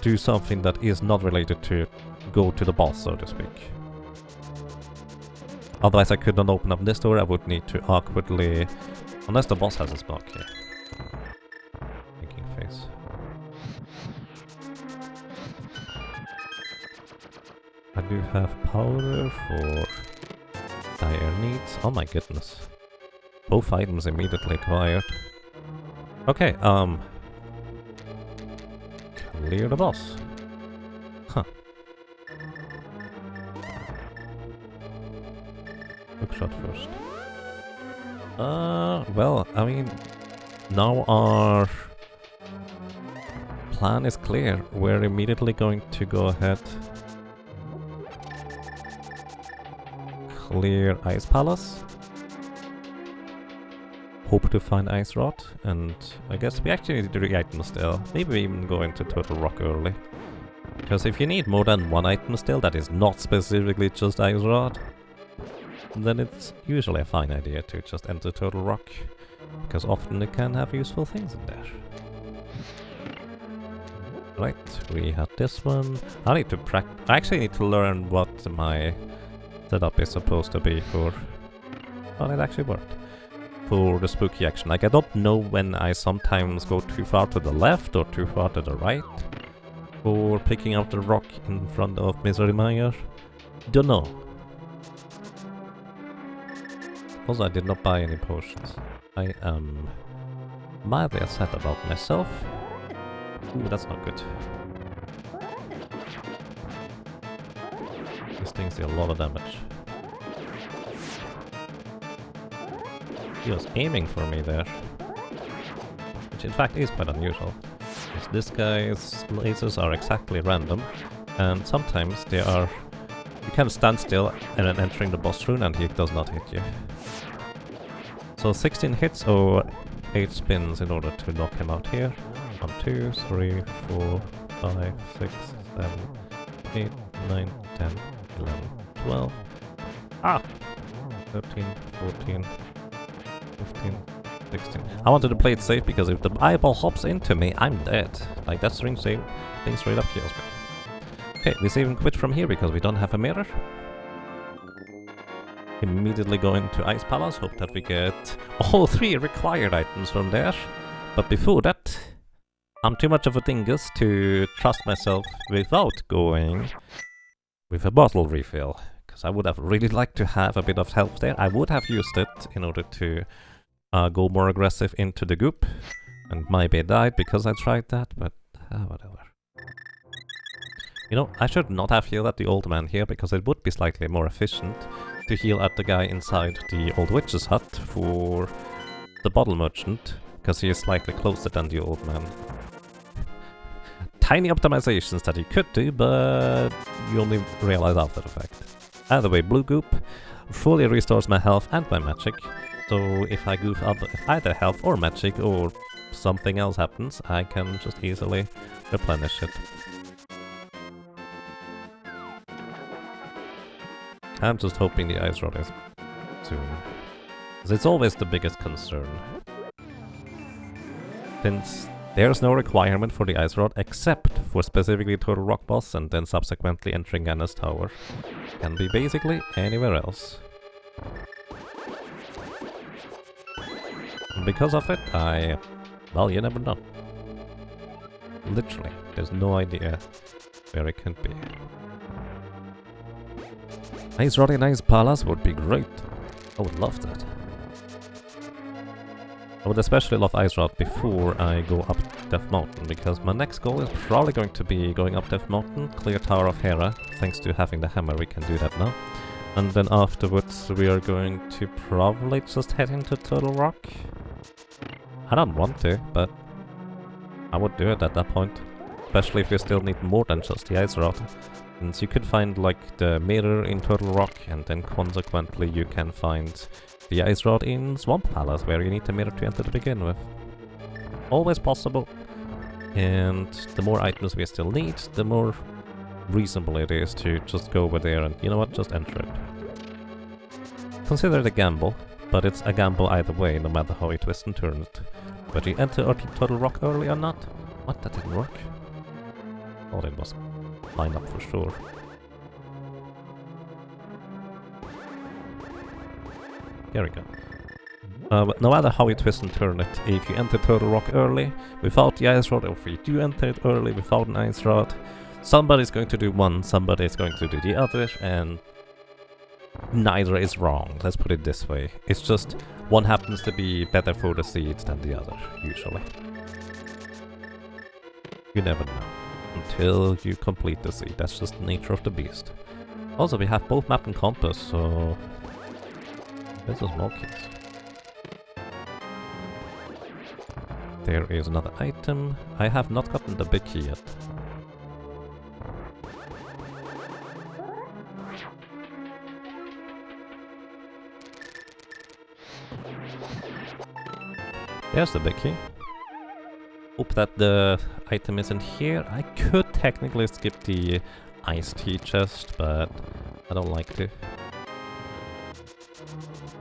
do something that is not related to go to the boss, so to speak. Otherwise I could not open up this door, I would need to awkwardly... Unless the boss has a small key. Thinking face. I do have powder for dire needs. Oh my goodness. Both items immediately acquired. Okay, clear the boss. Huh. Hookshot first. Well, I mean, now our plan is clear. We're immediately going to go ahead clear Ice Palace. Hope to find Ice Rod, and I guess we actually need 3 items still. Maybe even go into Turtle Rock early. Because if you need more than 1 item still that is not specifically just Ice Rod, then it's usually a fine idea to just enter Turtle Rock, because often it can have useful things in there. Right, we have this one. I need to I actually need to learn what my setup is supposed to be for... Oh, it actually worked. For the spooky action. Like, I don't know when I sometimes go too far to the left or too far to the right for picking up the rock in front of Misery Mire. Don't know. Also, I did not buy any potions. I am mildly upset about myself. Ooh, that's not good. These things do a lot of damage. He was aiming for me there. Which in fact is quite unusual. Because this guy's lasers are exactly random. And sometimes they are... You can stand still and then entering the boss rune and he does not hit you. So 16 hits or 8 spins in order to knock him out here. 1, 2, 3, 4, 5, 6, 7, 8, 9, 10, 11, 12. Ah! 13, 14, 15, 16. I wanted to play it safe because if the eyeball hops into me, I'm dead. Like, that string thing straight up kills me. Okay, we save and quit from here because we don't have a mirror. Immediately go into Ice Palace, hope that we get all 3 required items from there. But before that, I'm too much of a dingus to trust myself without going with a bottle refill. Because I would have really liked to have a bit of health there. I would have used it in order to go more aggressive into the goop. And maybe I died because I tried that, but whatever. You know, I should not have healed at the old man here, because it would be slightly more efficient to heal at the guy inside the old witch's hut for the bottle merchant, because he is slightly closer than the old man. Tiny optimizations that you could do, but you only realize after the fact. Either way, blue goop fully restores my health and my magic, so if I goof up either health or magic or something else happens, I can just easily replenish it. I'm just hoping the Ice Rod is soon. Because it's always the biggest concern. Since there's no requirement for the Ice Rod except for specifically Turtle Rock boss and then subsequently entering Ganna's tower. Can be basically anywhere else. And because of it, well, you never know. Literally, there's no idea where it could be. Ice Rod in Ice Palace would be great. I would love that. I would especially love Ice Rod before I go up Death Mountain, because my next goal is probably going to be going up Death Mountain, clear Tower of Hera. Thanks to having the hammer we can do that now. And then afterwards we are going to probably just head into Turtle Rock. I don't want to, but I would do it at that point. Especially if you still need more than just the Ice Rod. Since you could find like the mirror in Turtle Rock, and then consequently you can find the Ice Rod in Swamp Palace, where you need the mirror to enter to begin with. Always possible. And the more items we still need, the more reasonable it is to just go over there and, you know what, just enter it. Consider it a gamble, but it's a gamble either way, no matter how you twist and turn it. Whether you enter Turtle Rock early or not. What, that didn't work? Thought it was line up for sure. There we go. But no matter how you twist and turn it, if you enter Turtle Rock early without the Ice Rod, or if you do enter it early without an Ice Rod, somebody's going to do one, somebody's going to do the other, and neither is wrong, let's put it this way. It's just one happens to be better for the seed than the other, usually. You never know. Until you complete the seed, that's just the nature of the beast. Also, we have both map and compass, so... There's a small case. There is another item. I have not gotten the big key yet. There's the big key. Hope that the item isn't here. I could technically skip the iced tea chest, but I don't like to.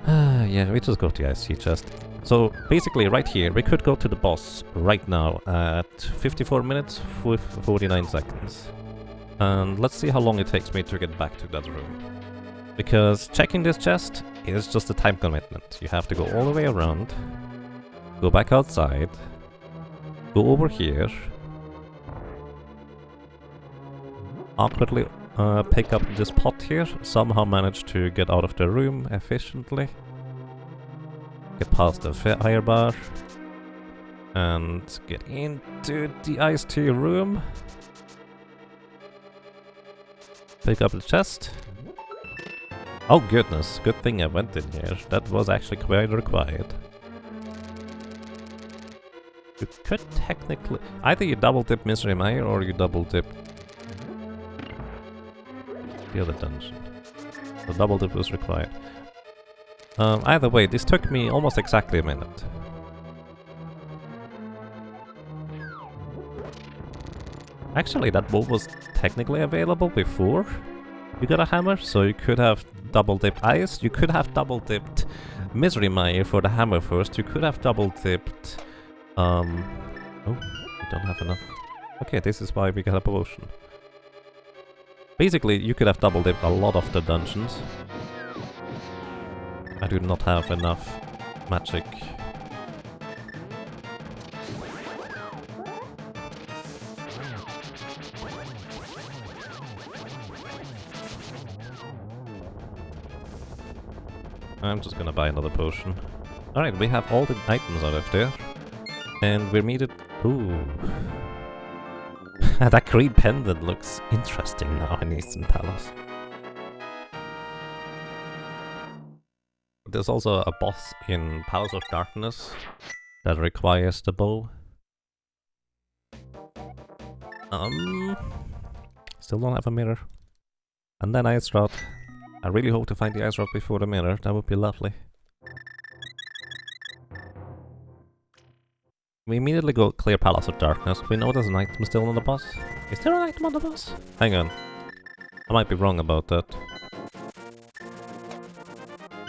Yeah, we just go to the iced tea chest. So basically right here, we could go to the boss right now at 54 minutes with 49 seconds. And let's see how long it takes me to get back to that room. Because checking this chest is just a time commitment. You have to go all the way around, go back outside, go over here, awkwardly pick up this pot here, somehow manage to get out of the room efficiently, get past the fire bar, and get into the iced tea room, pick up the chest. Oh goodness, good thing I went in here, that was actually quite required. You could technically... either you double dip Misery Mire or you double dip the other dungeon. So double dip was required. Either way, this took me almost exactly a minute. Actually, that move was technically available before you got a hammer, so you could have double dipped ice, you could have double dipped Misery Mire for the hammer first, you could have double dipped... oh, we don't have enough. Okay, this is why we got a potion. Basically, you could have double dipped a lot of the dungeons. I do not have enough magic. I'm just gonna buy another potion. Alright, we have all the items out of there. And we're needed... ooh. That green pendant looks interesting now in Eastern Palace. There's also a boss in Palace of Darkness that requires the bow. Still don't have a mirror. And then Ice Rod. I really hope to find the Ice Rod before the mirror, that would be lovely. We immediately go clear Palace of Darkness. We know there's an item still on the boss. Is there an item on the boss? Hang on. I might be wrong about that.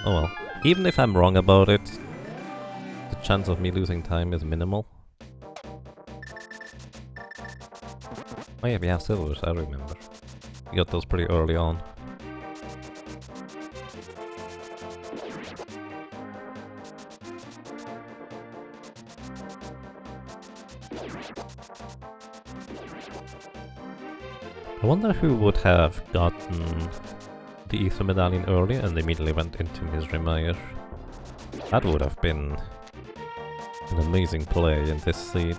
Oh well. Even if I'm wrong about it, the chance of me losing time is minimal. Oh yeah, we have silvers, I remember. We got those pretty early on. I wonder who would have gotten the Ether Medallion earlier and immediately went into Misery Mire. That would have been an amazing play in this seed.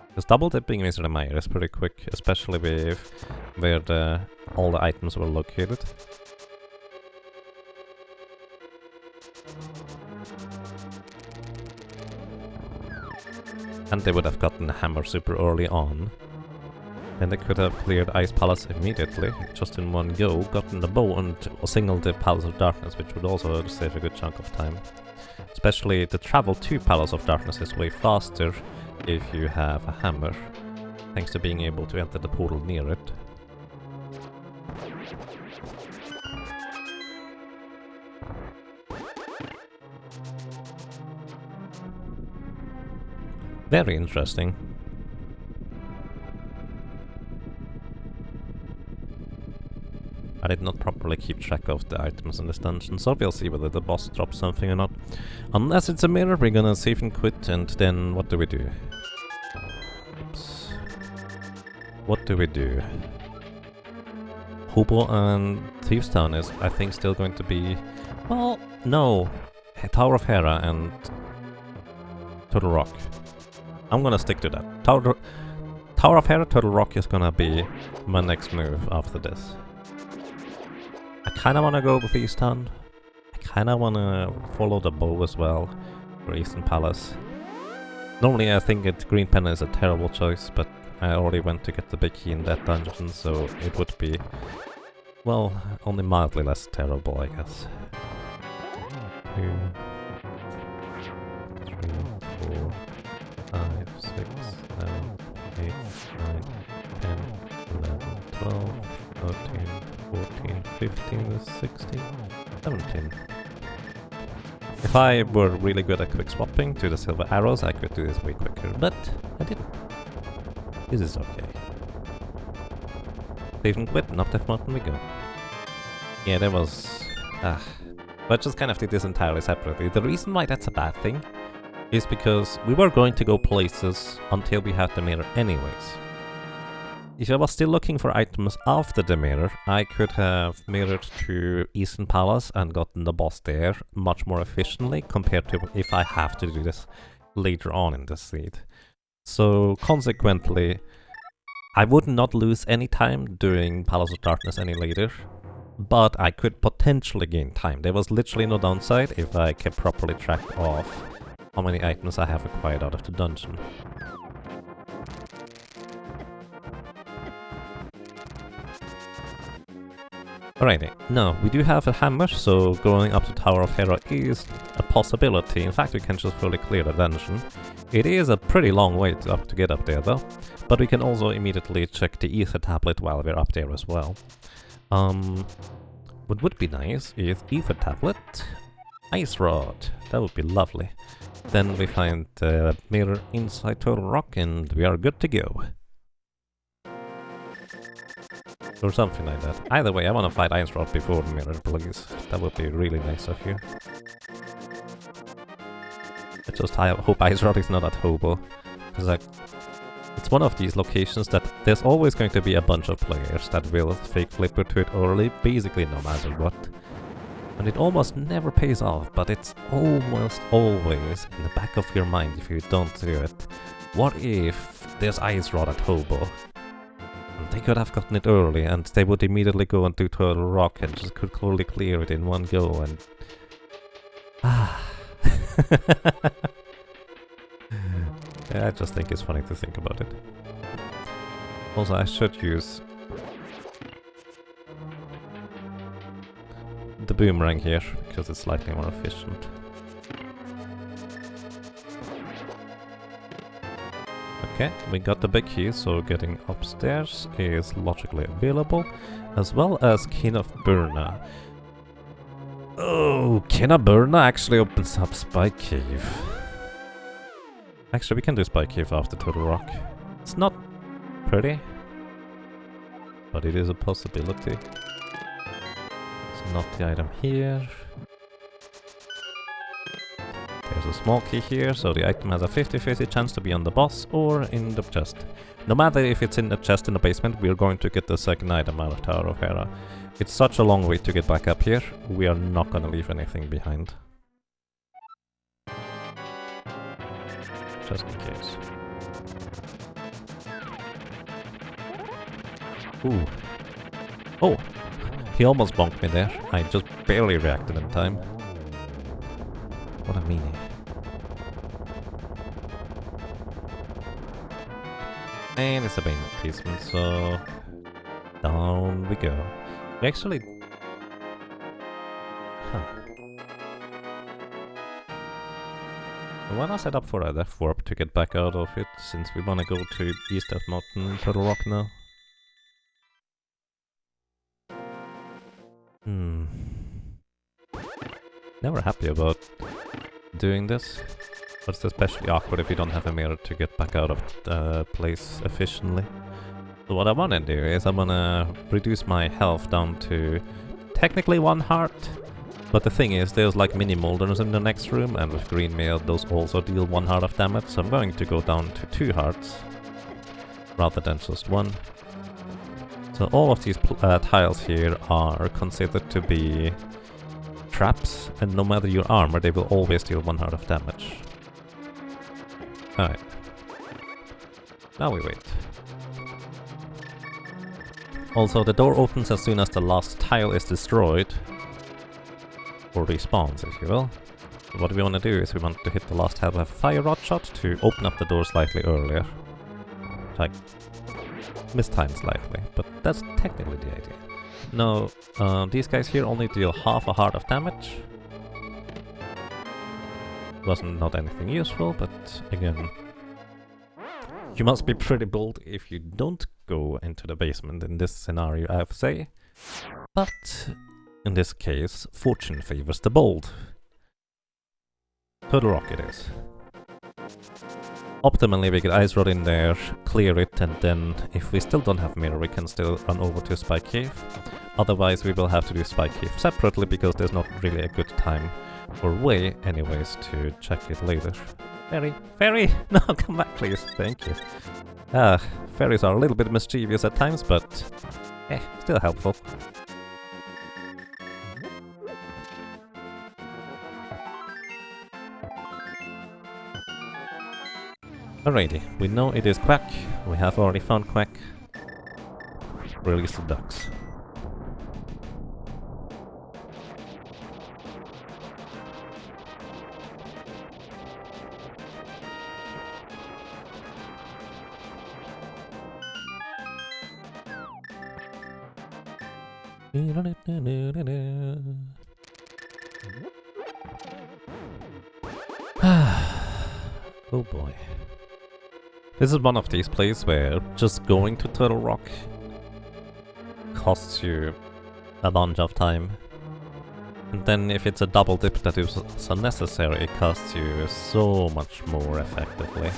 Because double dipping Misery Mire is pretty quick, especially with where all the items were located. And they would have gotten the hammer super early on. Then they could have cleared Ice Palace immediately, just in one go, gotten the bow and singled the Palace of Darkness, which would also save a good chunk of time. Especially the travel to Palace of Darkness is way faster if you have a hammer, thanks to being able to enter the portal near it. Very interesting. I did not properly keep track of the items in this dungeon, so we'll see whether the boss drops something or not. Unless it's a mirror, we're gonna save and quit, and then what do we do? Oops. What do we do? Hobo and Thieves Town is, I think, still going to be... well, no. Tower of Hera and Turtle Rock. I'm gonna stick to that. Tower of Hera, Turtle Rock is gonna be my next move after this. I kinda wanna go with East Town. I kinda wanna follow the bow as well for Eastern Palace. Normally I think Green Pen is a terrible choice, but I already went to get the big key in that dungeon, so it would be, well, only mildly less terrible, I guess. 2, 3, 4, 8, 9, 10, 11, 12, 13, 14, 15, 16, 17. If I were really good at quick swapping to the silver arrows, I could do this way quicker, but I didn't. This is okay. Station quit, and up that mountain we go. Yeah, there was... but just kind of did this entirely separately. The reason why that's a bad thing is because we were going to go places until we had the mirror anyways. If I was still looking for items after the mirror, I could have mirrored to Eastern Palace and gotten the boss there much more efficiently compared to if I have to do this later on in the seed. So consequently, I would not lose any time doing Palace of Darkness any later, but I could potentially gain time. There was literally no downside if I kept properly track of how many items I have acquired out of the dungeon. Alrighty, now we do have a hammer, so going up to Tower of Hera is a possibility. In fact, we can just fully clear the dungeon. It is a pretty long way to get up there though, but we can also immediately check the ether tablet while we're up there as well. What would be nice is ether tablet, ice rod, that would be lovely. Then we find the mirror inside Turtle Rock and we are good to go. Or something like that. Either way, I want to fight Ice Rod before the mirror, please. That would be really nice of you. I hope Ice Rod is not at Hobo. Because it's one of these locations that there's always going to be a bunch of players that will fake flipper to it early, basically no matter what. And it almost never pays off, but it's almost always in the back of your mind if you don't do it. What if there's Ice Rod at Hobo? They could have gotten it early, and they would immediately go and do Turtle Rock and just could fully clear it in one go, and... yeah, I just think it's funny to think about it. Also, I should use the boomerang here, because it's slightly more efficient. Okay, we got the big key, so getting upstairs is logically available, as well as King of Burna. Oh, King of Burna actually opens up Spike Cave. Actually, we can do Spike Cave after Turtle Rock. It's not pretty, but it is a possibility. It's not the item here. There's a small key here, so the item has a 50-50 chance to be on the boss or in the chest. No matter if it's in the chest in the basement, we're going to get the second item out of Tower of Hera. It's such a long way to get back up here, we are not gonna leave anything behind. Just in case. Ooh. Oh! He almost bonked me there. I just barely reacted in time. What a meanie. And it's a bane appeasement, so down we go. We actually... I wanna set up for a death warp to get back out of it, since we wanna go to East of Mountain Turtle Rock now. Never happy about doing this, but it's especially awkward if you don't have a mirror to get back out of the place efficiently. So what I wanna do is I wanna reduce my health down to technically 1 heart, but the thing is there's like mini Molders in the next room, and with green mail those also deal 1 heart of damage, so I'm going to go down to 2 hearts rather than just 1. So all of these tiles here are considered to be traps, and no matter your armor, they will always deal 1 heart of damage. Alright. Now we wait. Also, the door opens as soon as the last tile is destroyed. Or respawns, if you will. So what we want to do is we want to hit the last tile with a fire rod shot to open up the door slightly earlier. Like, mistimed slightly, but that's technically the idea. Now, these guys here only deal half a heart of damage. Wasn't not anything useful, but again, You must be pretty bold if you don't go into the basement in this scenario, I have to say. But in this case, fortune favors the bold. Turtle Rock it is. Optimally, we get Ice Rod in there, clear it, and then if we still don't have mirror, we can still run over to Spike Cave. Otherwise, we will have to do Spike Cave separately, because there's not really a good time or way, anyways, to check it later. Fairy! No, come back, please. Thank you. Fairies are a little bit mischievous at times, but still helpful. Alrighty, we know it is Quack. We have already found Quack. Release the ducks. Oh boy. This is one of these places where just going to Turtle Rock costs you a bunch of time. And then if it's a double dip that is unnecessary, it costs you so much more effectively.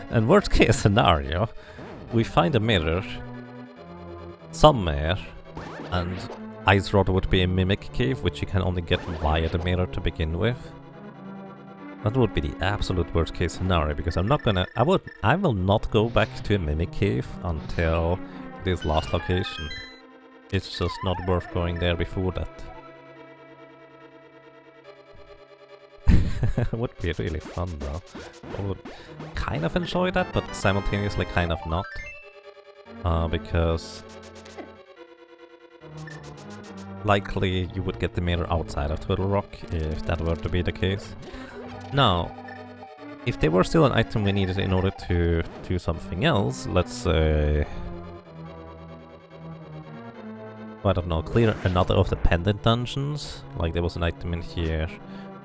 And worst case scenario, we find a mirror somewhere, and Ice Rod would be a Mimic Cave, which you can only get via the mirror to begin with. That would be the absolute worst case scenario, because I'm not gonna... I will not go back to a Mimic Cave until this last location. It's just not worth going there before that. It would be really fun though. I would kind of enjoy that, but simultaneously kind of not. Because likely you would get the mirror outside of Turtle Rock, if that were to be the case. Now, if there were still an item we needed in order to do something else, let's say... I don't know, clear another of the pendant dungeons. Like there was an item in here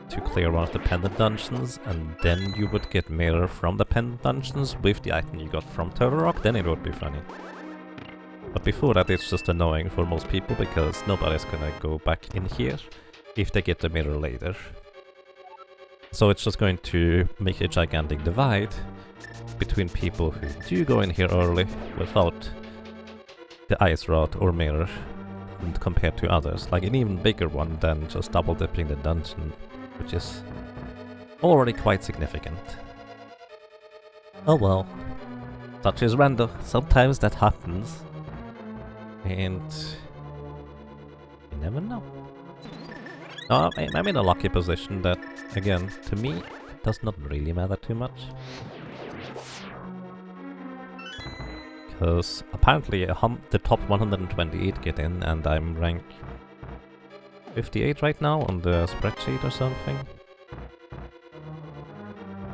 to clear one of the pendant dungeons, and then you would get mirror from the pendant dungeons with the item you got from Turtle Rock, then it would be funny. But before that it's just annoying for most people, because nobody's gonna go back in here if they get the mirror later. So it's just going to make a gigantic divide between people who do go in here early without the Ice Rod or mirror, and compared to others. Like an even bigger one than just double dipping the dungeon, which is already quite significant. Oh well, such is random. Sometimes that happens, and you never know. I'm in a lucky position that, again, to me, it does not really matter too much. Because apparently the top 128 get in, and I'm rank 58 right now on the spreadsheet or something.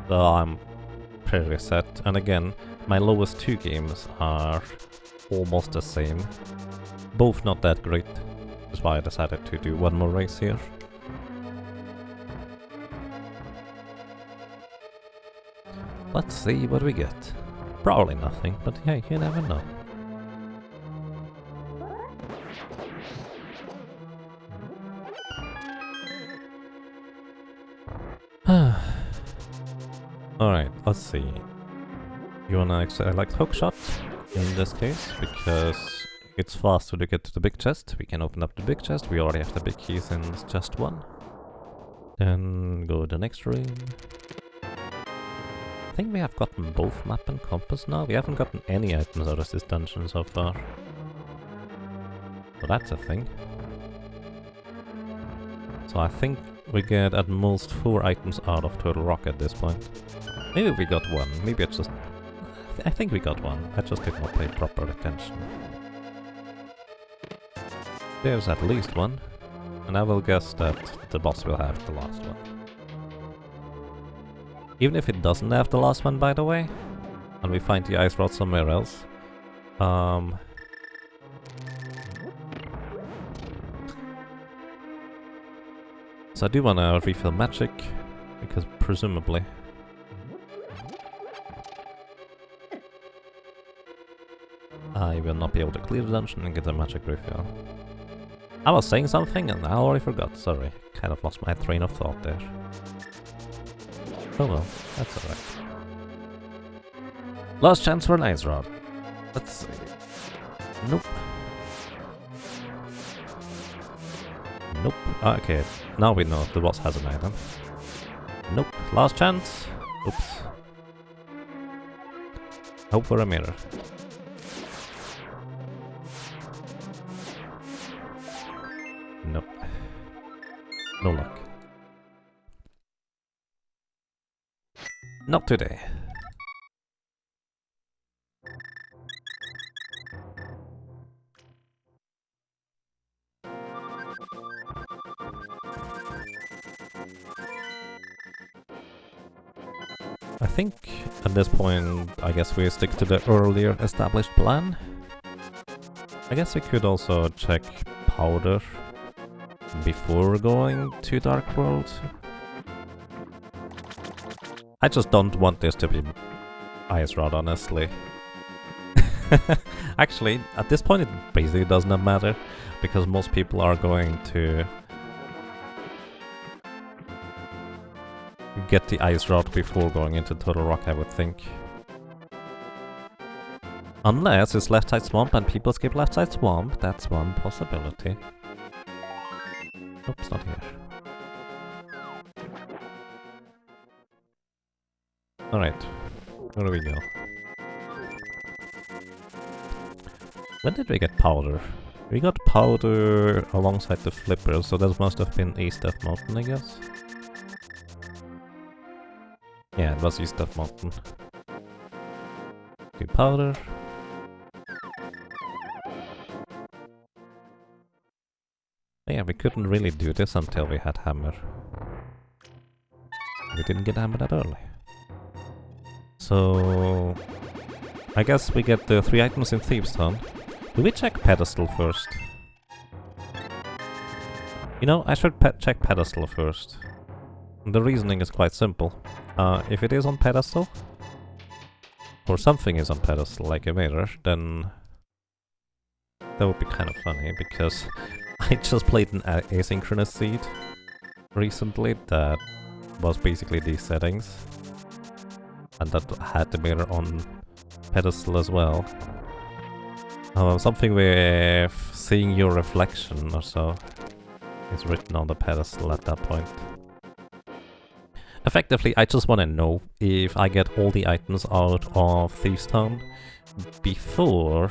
So I'm pretty set. And again, my lowest two games are almost the same. Both not that great. That's why I decided to do one more race here. Let's see what we get. Probably nothing, but hey, you never know. Alright, let's see. You wanna select hookshot in this case, because it's faster to get to the big chest. We can open up the big chest. We already have the big keys in chest 1. Then go to the next room. I think we have gotten both map and compass now. We haven't gotten any items out of this dungeon so far. So that's a thing. So I think we get at most 4 items out of Turtle Rock at this point. Maybe we got 1. Maybe it's just... I think we got 1. I just did not pay proper attention. There's at least 1. And I will guess that the boss will have the last one. Even if it doesn't have the last one, by the way, and we find the Ice Rod somewhere else, so I do want to refill magic, because presumably I will not be able to clear the dungeon and get a magic refill. I was saying something and I already forgot, sorry. Kind of lost my train of thought there. Oh well, that's alright. Last chance for an ice rod. Let's see. Nope. Nope. Okay, now we know the boss has an item. Nope. Last chance. Oops. Hope for a mirror. Nope. No luck. Not today. I think at this point, I guess we stick to the earlier established plan. I guess we could also check powder before going to Dark World. I just don't want this to be Ice Rod, honestly. Actually, at this point it basically does not matter, because most people are going to get the Ice Rod before going into Total Rock, I would think. Unless it's Left Side Swamp and people skip Left Side Swamp, that's one possibility. Nope, it's not here. Alright, where do we go? When did we get powder? We got powder alongside the flipper, so that must have been East of Mountain, I guess. Yeah, it was East of Mountain. Okay, powder. Yeah, we couldn't really do this until we had hammer. We didn't get hammer that early. So I guess we get the 3 items in Thieves' Town. Do we check pedestal first? You know, I should check pedestal first. The reasoning is quite simple. If it is on pedestal, or something is on pedestal, like a mirror, then that would be kind of funny, because I just played an asynchronous seed recently that was basically these settings, and that had the mirror on pedestal as well. Something with seeing your reflection or so is written on the pedestal at that point. Effectively, I just want to know if I get all the items out of Thieves' Town before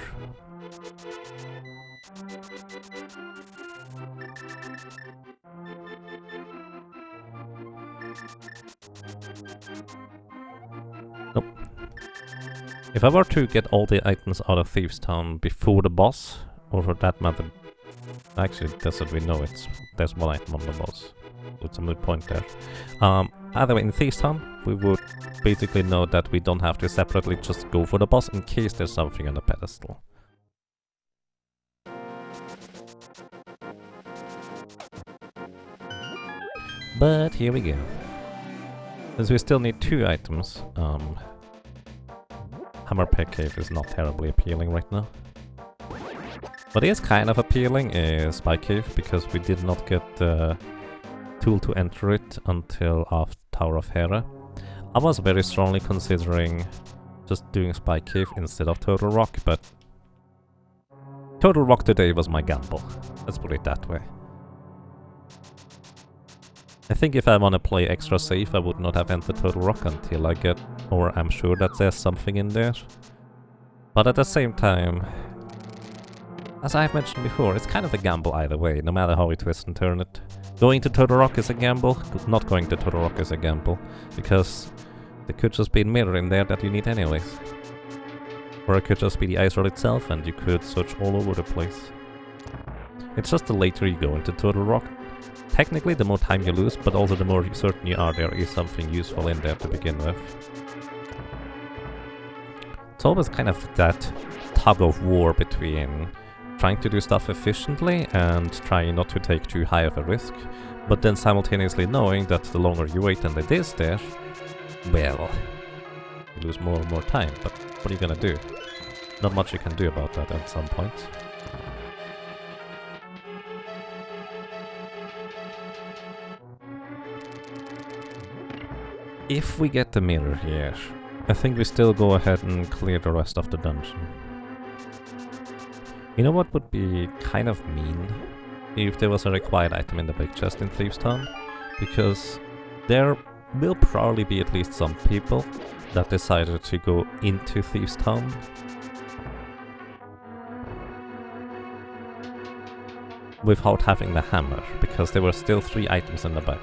nope. If I were to get all the items out of Thieves' Town before the boss, or for that matter, actually that's what we know, there's one item on the boss. It's a moot point there. Either way, in Thieves' Town, we would basically know that we don't have to separately just go for the boss in case there's something on the pedestal. But here we go. Since we still need 2 items, Hammer Pick Cave is not terribly appealing right now. What is kind of appealing is Spike Cave, because we did not get the tool to enter it until after Tower of Hera. I was very strongly considering just doing Spike Cave instead of Total Rock, but Total Rock today was my gamble. Let's put it that way. I think if I want to play extra safe, I would not have entered Total Rock until I get, or I'm sure that there's something in there. But at the same time, as I've mentioned before, it's kind of a gamble either way, no matter how we twist and turn it. Going to Total Rock is a gamble, not going to Total Rock is a gamble, because there could just be a mirror in there that you need anyways. Or it could just be the Ice Rod itself and you could search all over the place. It's just the later you go into Total Rock, technically the more time you lose, but also the more certain you are there is something useful in there to begin with. It's always kind of that tug of war between trying to do stuff efficiently and trying not to take too high of a risk, but then simultaneously knowing that the longer you wait and it is there, well, you lose more and more time, but what are you gonna do? not much you can do about that at some point. If we get the mirror here, I think we still go ahead and clear the rest of the dungeon. You know what would be kind of mean? If there was a required item in the big chest in Thieves' Town, because there will probably be at least some people that decided to go into Thieves' Town without having the hammer, because there were still 3 items in the back.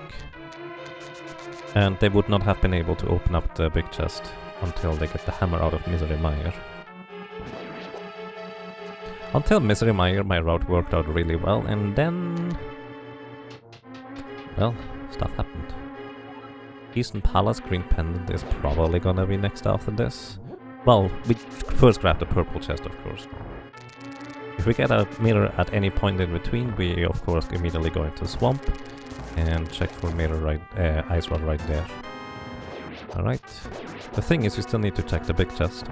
And they would not have been able to open up the big chest until they get the hammer out of Misery Mire. Until Misery Mire, my route worked out really well, and then... well, stuff happened. Eastern Palace Green Pendant is probably gonna be next after this. Well, we first grab the purple chest, of course. If we get a mirror at any point in between, we of course immediately go into Swamp and check for mirror right, ice rod right there. Alright. The thing is, you still need to check the big chest.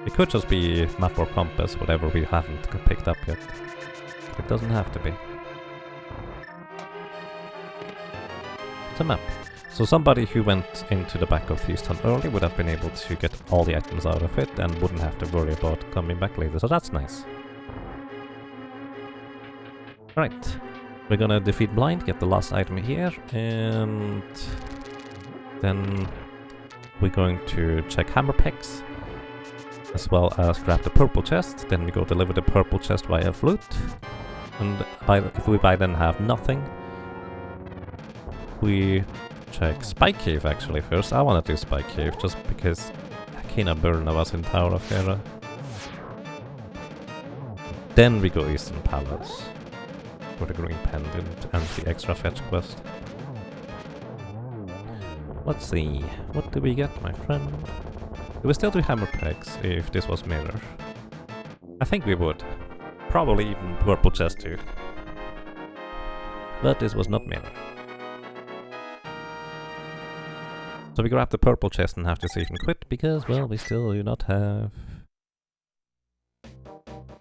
It could just be map or compass, whatever we haven't picked up yet. It doesn't have to be. It's a map. So somebody who went into the back of Thieves' Town early would have been able to get all the items out of it and wouldn't have to worry about coming back later, so that's nice. Right. We're gonna defeat Blind, get the last item here, and then we're going to check hammer pegs, as well as grab the purple chest. Then we go deliver the purple chest via flute, and if we by then have nothing, we check Spike Cave actually first. I wanna do Spike Cave just because I kinda burn of us in Tower of Hera. Then we go Eastern Palace for the green pendant and the extra fetch quest. Let's see, what do we get, my friend? Do we still do hammer pegs if this was mirror? I think we would. Probably even purple chest too. But this was not mirror. So we grab the purple chest and have to save and quit because, well, we still do not have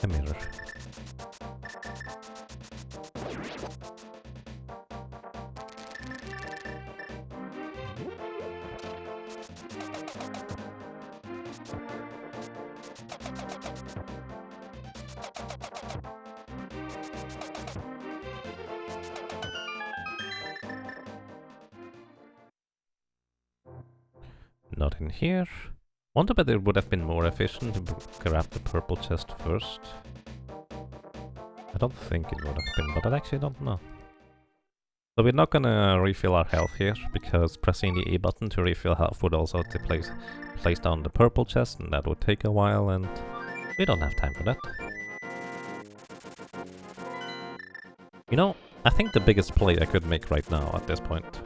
a mirror. Not in here. Wonder whether it would have been more efficient to grab the purple chest first. I don't think it would have been, but I actually don't know. So we're not gonna refill our health here, because pressing the A button to refill health would also place down the purple chest, and that would take a while, and we don't have time for that. You know, I think the biggest play I could make right now at this point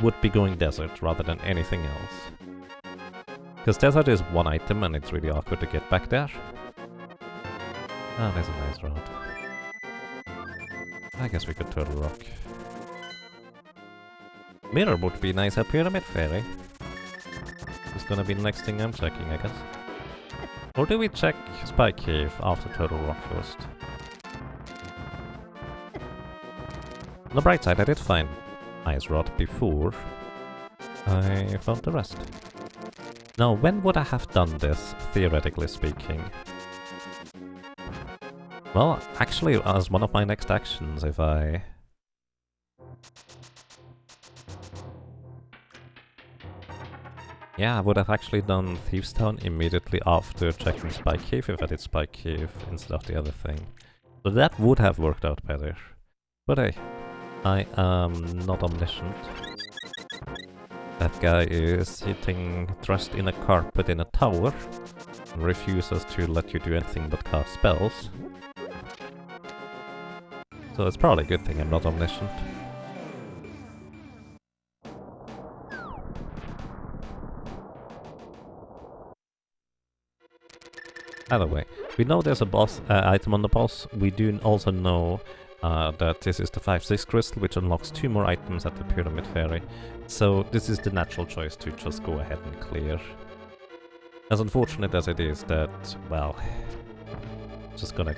would be going desert rather than anything else. Because desert is one item and it's really awkward to get back there. Ah, there's a nice road. I guess we could Turtle Rock. Mirror would be nice at Pyramid Fairy. It's gonna be the next thing I'm checking, I guess. Or do we check Spike Cave after Turtle Rock first? On the bright side, I did find Ice Rod before I found the rest. Now, when would I have done this, theoretically speaking? Well, actually, as one of my next actions, if I... yeah, I would have actually done Thieves' Town immediately after checking Spike Cave, if I did Spike Cave instead of the other thing. So that would have worked out better. But hey, I am not omniscient. That guy is sitting dressed in a carpet in a tower and refuses to let you do anything but cast spells. So it's probably a good thing I'm not omniscient. Either way, we know there's a boss item on the boss. We do also know that this is the 5-6 crystal, which unlocks 2 more items at the Pyramid Fairy. So this is the natural choice to just go ahead and clear. As unfortunate as it is that, well, just gonna...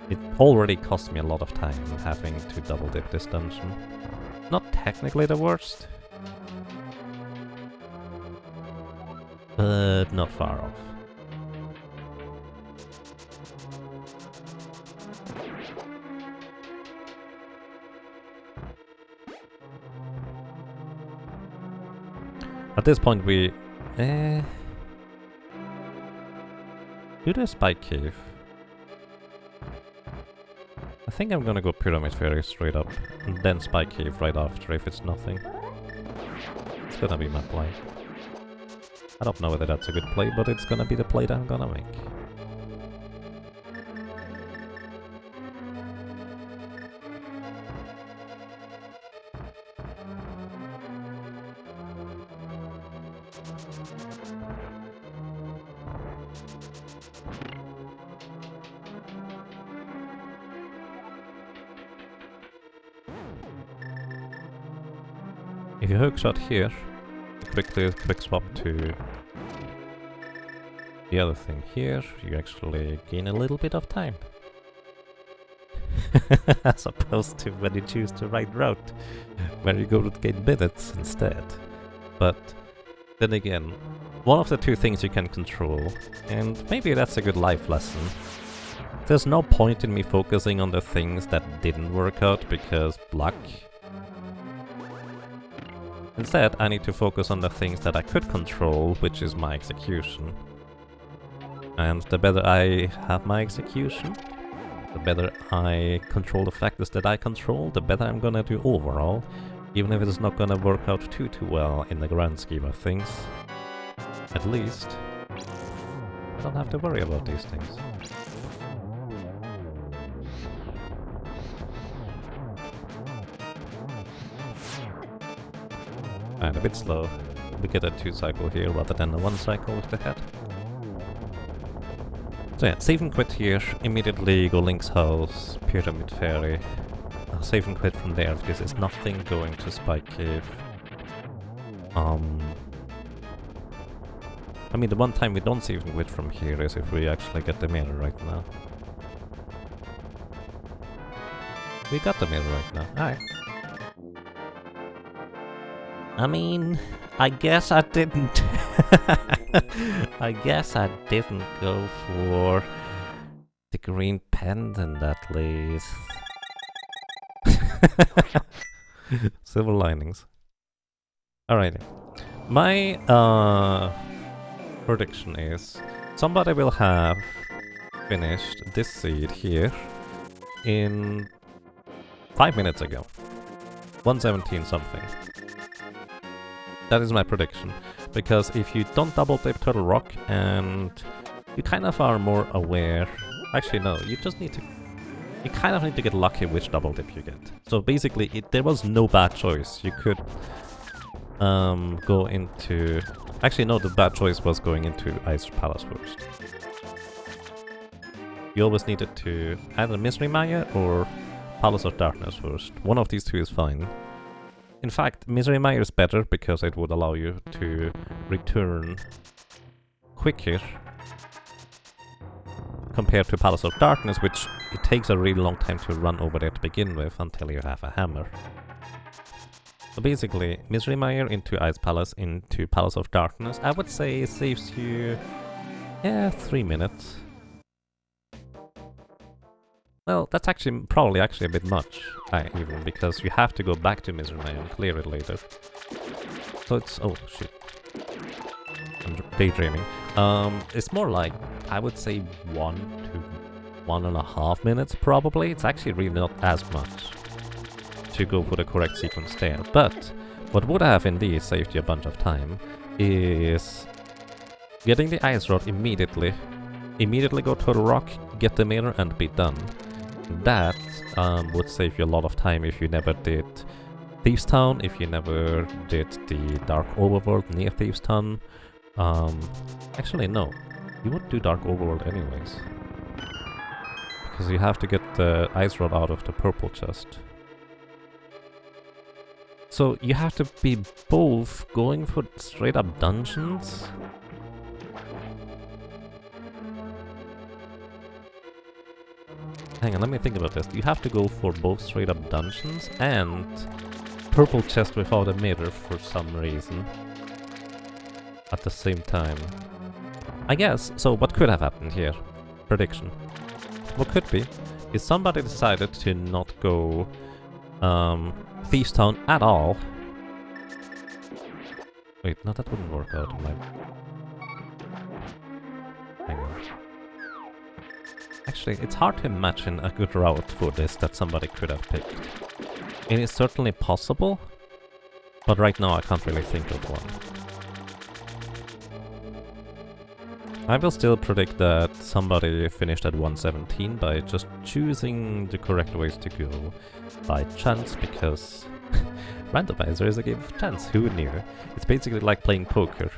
It already cost me a lot of time having to double dip this dungeon. Not technically the worst, but not far off. At this point we... do the spike cave. I think I'm gonna go Pyramid Fairy straight up, and then Spike Cave right after if it's nothing. It's gonna be my play. I don't know whether that's a good play, but it's gonna be the play that I'm gonna make. If you hookshot here, quick swap to the other thing here, you actually gain a little bit of time. As opposed to when you choose the right route, where you go to gain minutes instead. But then again, one of the two things you can control, and maybe that's a good life lesson. There's no point in me focusing on the things that didn't work out because luck. Instead, I need to focus on the things that I could control, which is my execution. And the better I have my execution, the better I control the factors that I control, the better I'm gonna do overall, even if it's not gonna work out too well in the grand scheme of things. At least, I don't have to worry about these things. Alright, a bit slow. We get a 2 cycle here rather than a 1 cycle with the head. So yeah, save and quit here, immediately go Link's house, Pyramid Fairy. I'll save and quit from there because there's nothing going to Spike Cave. I mean, the one time we don't save and quit from here is if we actually get the mirror right now. We got the mirror right now, alright. I mean, I guess I didn't. I guess I didn't go for the green pendant at least. Silver linings. Alrighty. My prediction is somebody will have finished this seed here in 5 minutes ago. 117 something. That is my prediction, because if you don't double dip Turtle Rock and you kind of are more aware, actually no, you kind of need to get lucky which double dip you get. So basically there was no bad choice. You could go into, actually no, the bad choice was going into Ice Palace first. You always needed to either Misery Maya or Palace of Darkness first. One of these two is fine. In fact, Misery Mire is better because it would allow you to return quicker compared to Palace of Darkness, which it takes a really long time to run over there to begin with until you have a hammer. So basically, Misery Mire into Ice Palace into Palace of Darkness, I would say it saves you, 3 minutes. Well, that's probably a bit much, even, because you have to go back to Misery Mire and clear it later. So it's... oh, shit. I'm daydreaming. It's more like, I would say 1 to 1.5 minutes, probably. It's actually really not as much to go for the correct sequence there. But what would have indeed saved you a bunch of time is getting the Ice Rod immediately go to the rock, get the mirror, and be done. That would save you a lot of time if you never did Thieves Town, if you never did the Dark Overworld near Thieves Town. Actually no, you would do Dark Overworld anyways, because you have to get the Ice Rod out of the purple chest. So you have to be both going for straight up dungeons hang on, let me think about this. You have to go for both straight up dungeons and purple chest without a mirror for some reason. At the same time. I guess, so what could have happened here? Prediction. What could be is somebody decided to not go Thieves Town at all. Wait, no, that wouldn't work out. Hang on. Actually, it's hard to imagine a good route for this that somebody could have picked. It is certainly possible, but right now I can't really think of one. I will still predict that somebody finished at 117 by just choosing the correct ways to go by chance, because randomizer is a game of chance, who knew? It's basically like playing poker,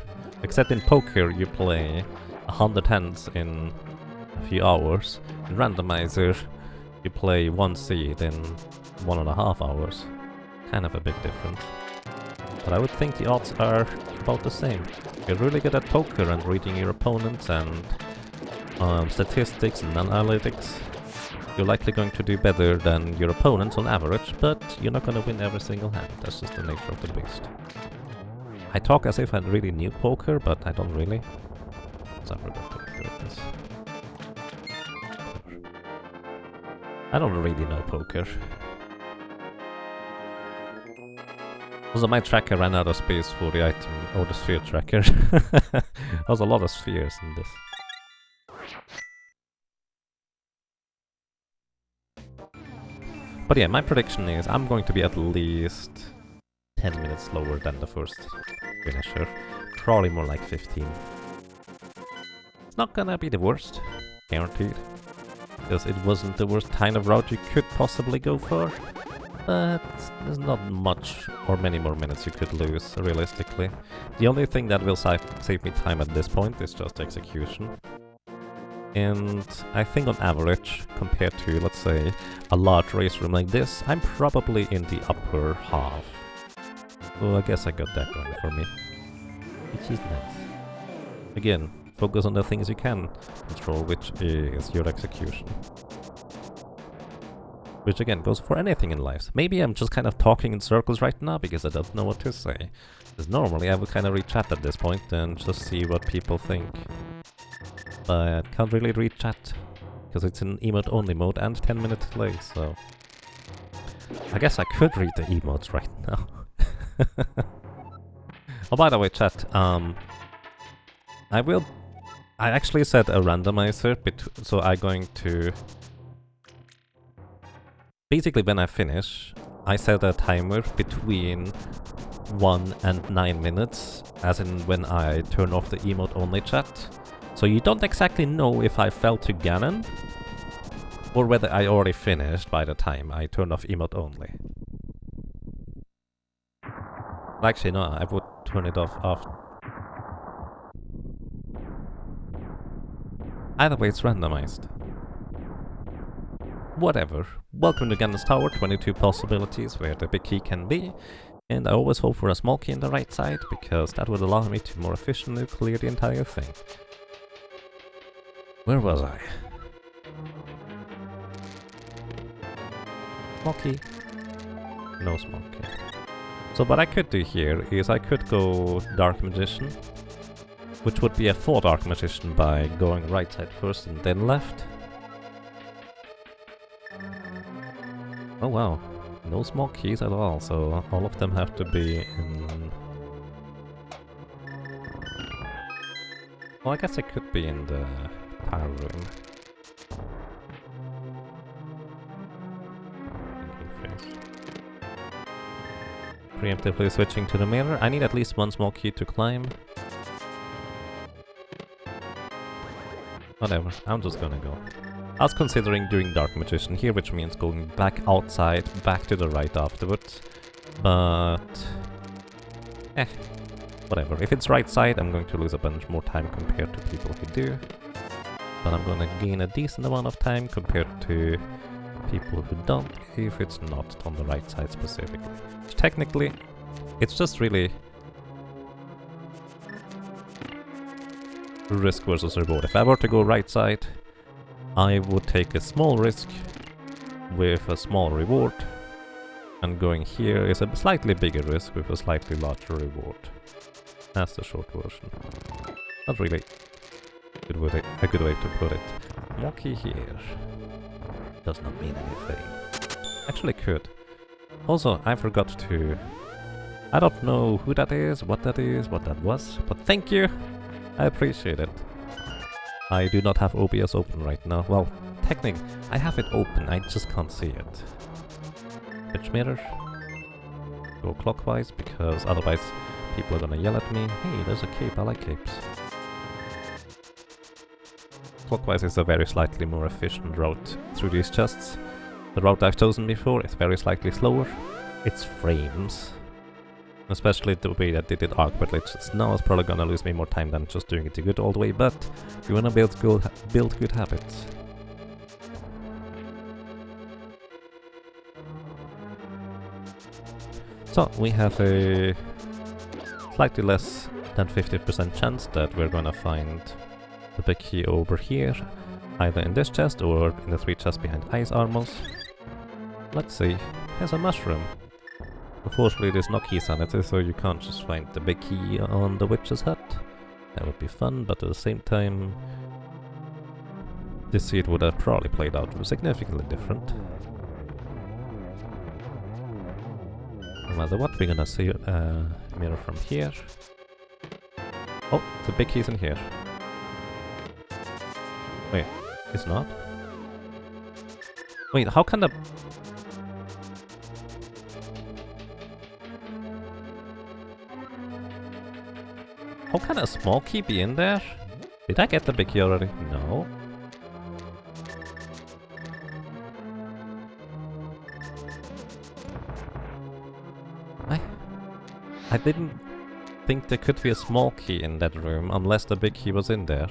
except in poker you play 100 hands in a few hours. In randomizer you play one seed in 1.5 hours. Kind of a big difference. But I would think the odds are about the same. You're really good at poker and reading your opponents and statistics and analytics. You're likely going to do better than your opponents on average, but you're not going to win every single hand. That's just the nature of the beast. I talk as if I really knew poker, but I don't really. So I forgot to do this. I don't really know poker. Also, my tracker ran out of space for the item, or the sphere tracker. There's a lot of spheres in this. But yeah, my prediction is I'm going to be at least 10 minutes slower than the first finisher. Probably more like 15. It's not gonna be the worst, guaranteed. Because it wasn't the worst kind of route you could possibly go for. But there's not much or many more minutes you could lose, realistically. The only thing that will save me time at this point is just execution. And I think on average, compared to, let's say, a large race room like this, I'm probably in the upper half. So I guess I got that going for me. Which is nice. Again, focus on the things you can control, which is your execution. Which again goes for anything in life. Maybe I'm just kind of talking in circles right now because I don't know what to say. Because normally I would kind of read chat at this point and just see what people think. But I can't really read chat because it's in emote only mode and 10-minute delay, so I guess I could read the emotes right now. Oh, by the way, chat, I actually set a randomizer, so I'm going to... Basically, when I finish, I set a timer between 1 and 9 minutes, as in when I turn off the emote-only chat. So you don't exactly know if I fell to Ganon, or whether I already finished by the time I turned off emote-only. Actually, no, I would turn it off after. Either way, it's randomized. Whatever. Welcome to Ganon's Tower, 22 possibilities where the big key can be. And I always hope for a small key on the right side, because that would allow me to more efficiently clear the entire thing. Where was I? Small key. No small key. So what I could do here is I could go Dark Magician, which would be a full Dark Magician by going right side first and then left. Oh wow, no small keys at all, so all of them have to be in... Well, I guess it could be in the power room. Preemptively switching to the mirror. I need at least one small key to climb. Whatever, I'm just gonna go. I was considering doing Dark Magician here, which means going back outside, back to the right afterwards. But... whatever. If it's right side, I'm going to lose a bunch more time compared to people who do. But I'm gonna gain a decent amount of time compared to people who don't, if it's not on the right side specifically. Which technically, it's just really risk versus reward. If I were to go right side, I would take a small risk with a small reward, and going here is a slightly bigger risk with a slightly larger reward. That's the short version. Not really a good way to put it. Monkey here does not mean anything. Actually could. Also, I forgot to... I don't know who that is, what that was, but thank you! I appreciate it. I do not have OBS open right now. Well, technically, I have it open, I just can't see it. Pitch mirror. Go clockwise, because otherwise people are gonna yell at me. Hey, there's a cape, I like capes. Clockwise is a very slightly more efficient route through these chests. The route I've chosen before is very slightly slower. It's frames. Especially the way that they did arc glitches. Now it's probably gonna lose me more time than just doing it the good old way, but if you wanna build good habits. So we have a slightly less than 50% chance that we're gonna find the big key over here, either in this chest or in the 3 chests behind ice armors. Let's see. Here's a mushroom. Unfortunately, there's no key sanity, so you can't just find the big key on the witch's hut. That would be fun, but at the same time, this seed would have probably played out significantly different. No matter what, we're gonna see a mirror from here. Oh, the big key's in here. Wait, it's not? Wait, how can the... How can a small key be in there? Did I get the big key already? No. I didn't think there could be a small key in that room unless the big key was in there.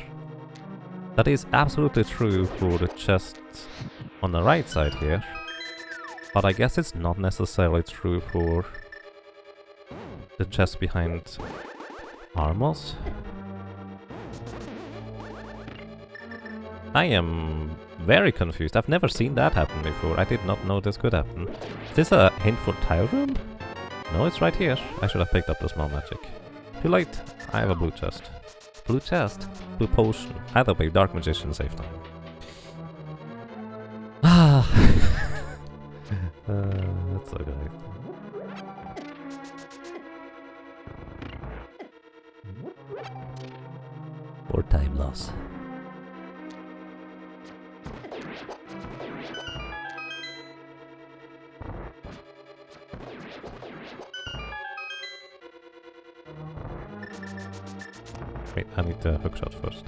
That is absolutely true for the chests on the right side here. But I guess it's not necessarily true for the chest behind armors. I am very confused. I've never seen that happen before. I did not know this could happen. Is this a hint for tile room? No, it's right here. I should have picked up the small magic. Too late. I have a blue chest. Blue chest? Blue potion. Either way, Dark Magician save time. Ah! That's so good. Or time loss. Wait, I need the hookshot first.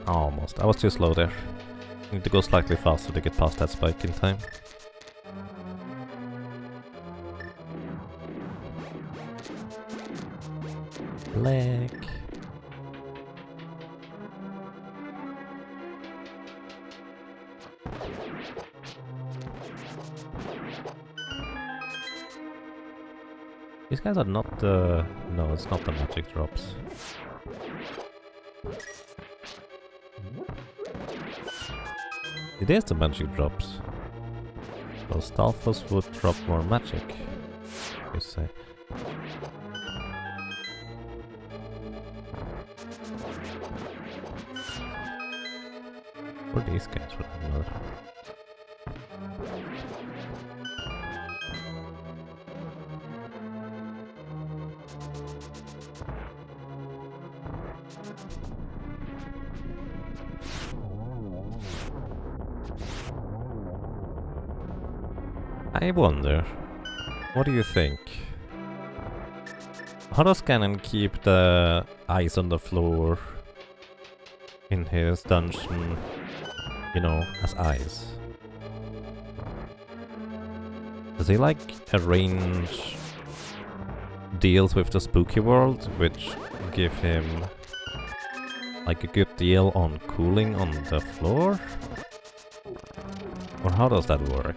Almost. I was too slow there. I need to go slightly faster to get past that spike in time. Leg. These guys are not the... No, it's not the magic drops. It is the magic drops. So Stalfos would drop more magic, you say. Or these guys for that matter. I wonder, what do you think? How does Ganon keep the ice on the floor in his dungeon, you know, as ice? Does he like arrange deals with the spooky world, which give him like a good deal on cooling on the floor? Or how does that work?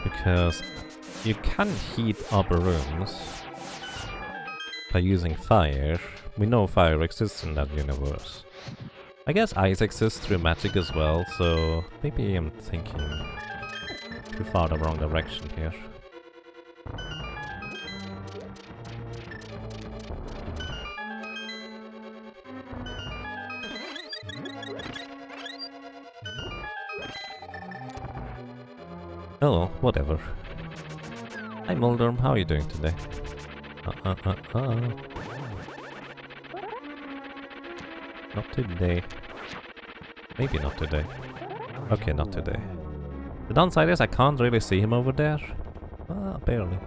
Because you can heat up rooms by using fire. We know fire exists in that universe. I guess ice exists through magic as well, so maybe I'm thinking too far the wrong direction here. Oh, whatever. Hi Mulder, how are you doing today? Not today. Maybe not today. Okay, not today. The downside is I can't really see him over there. Barely.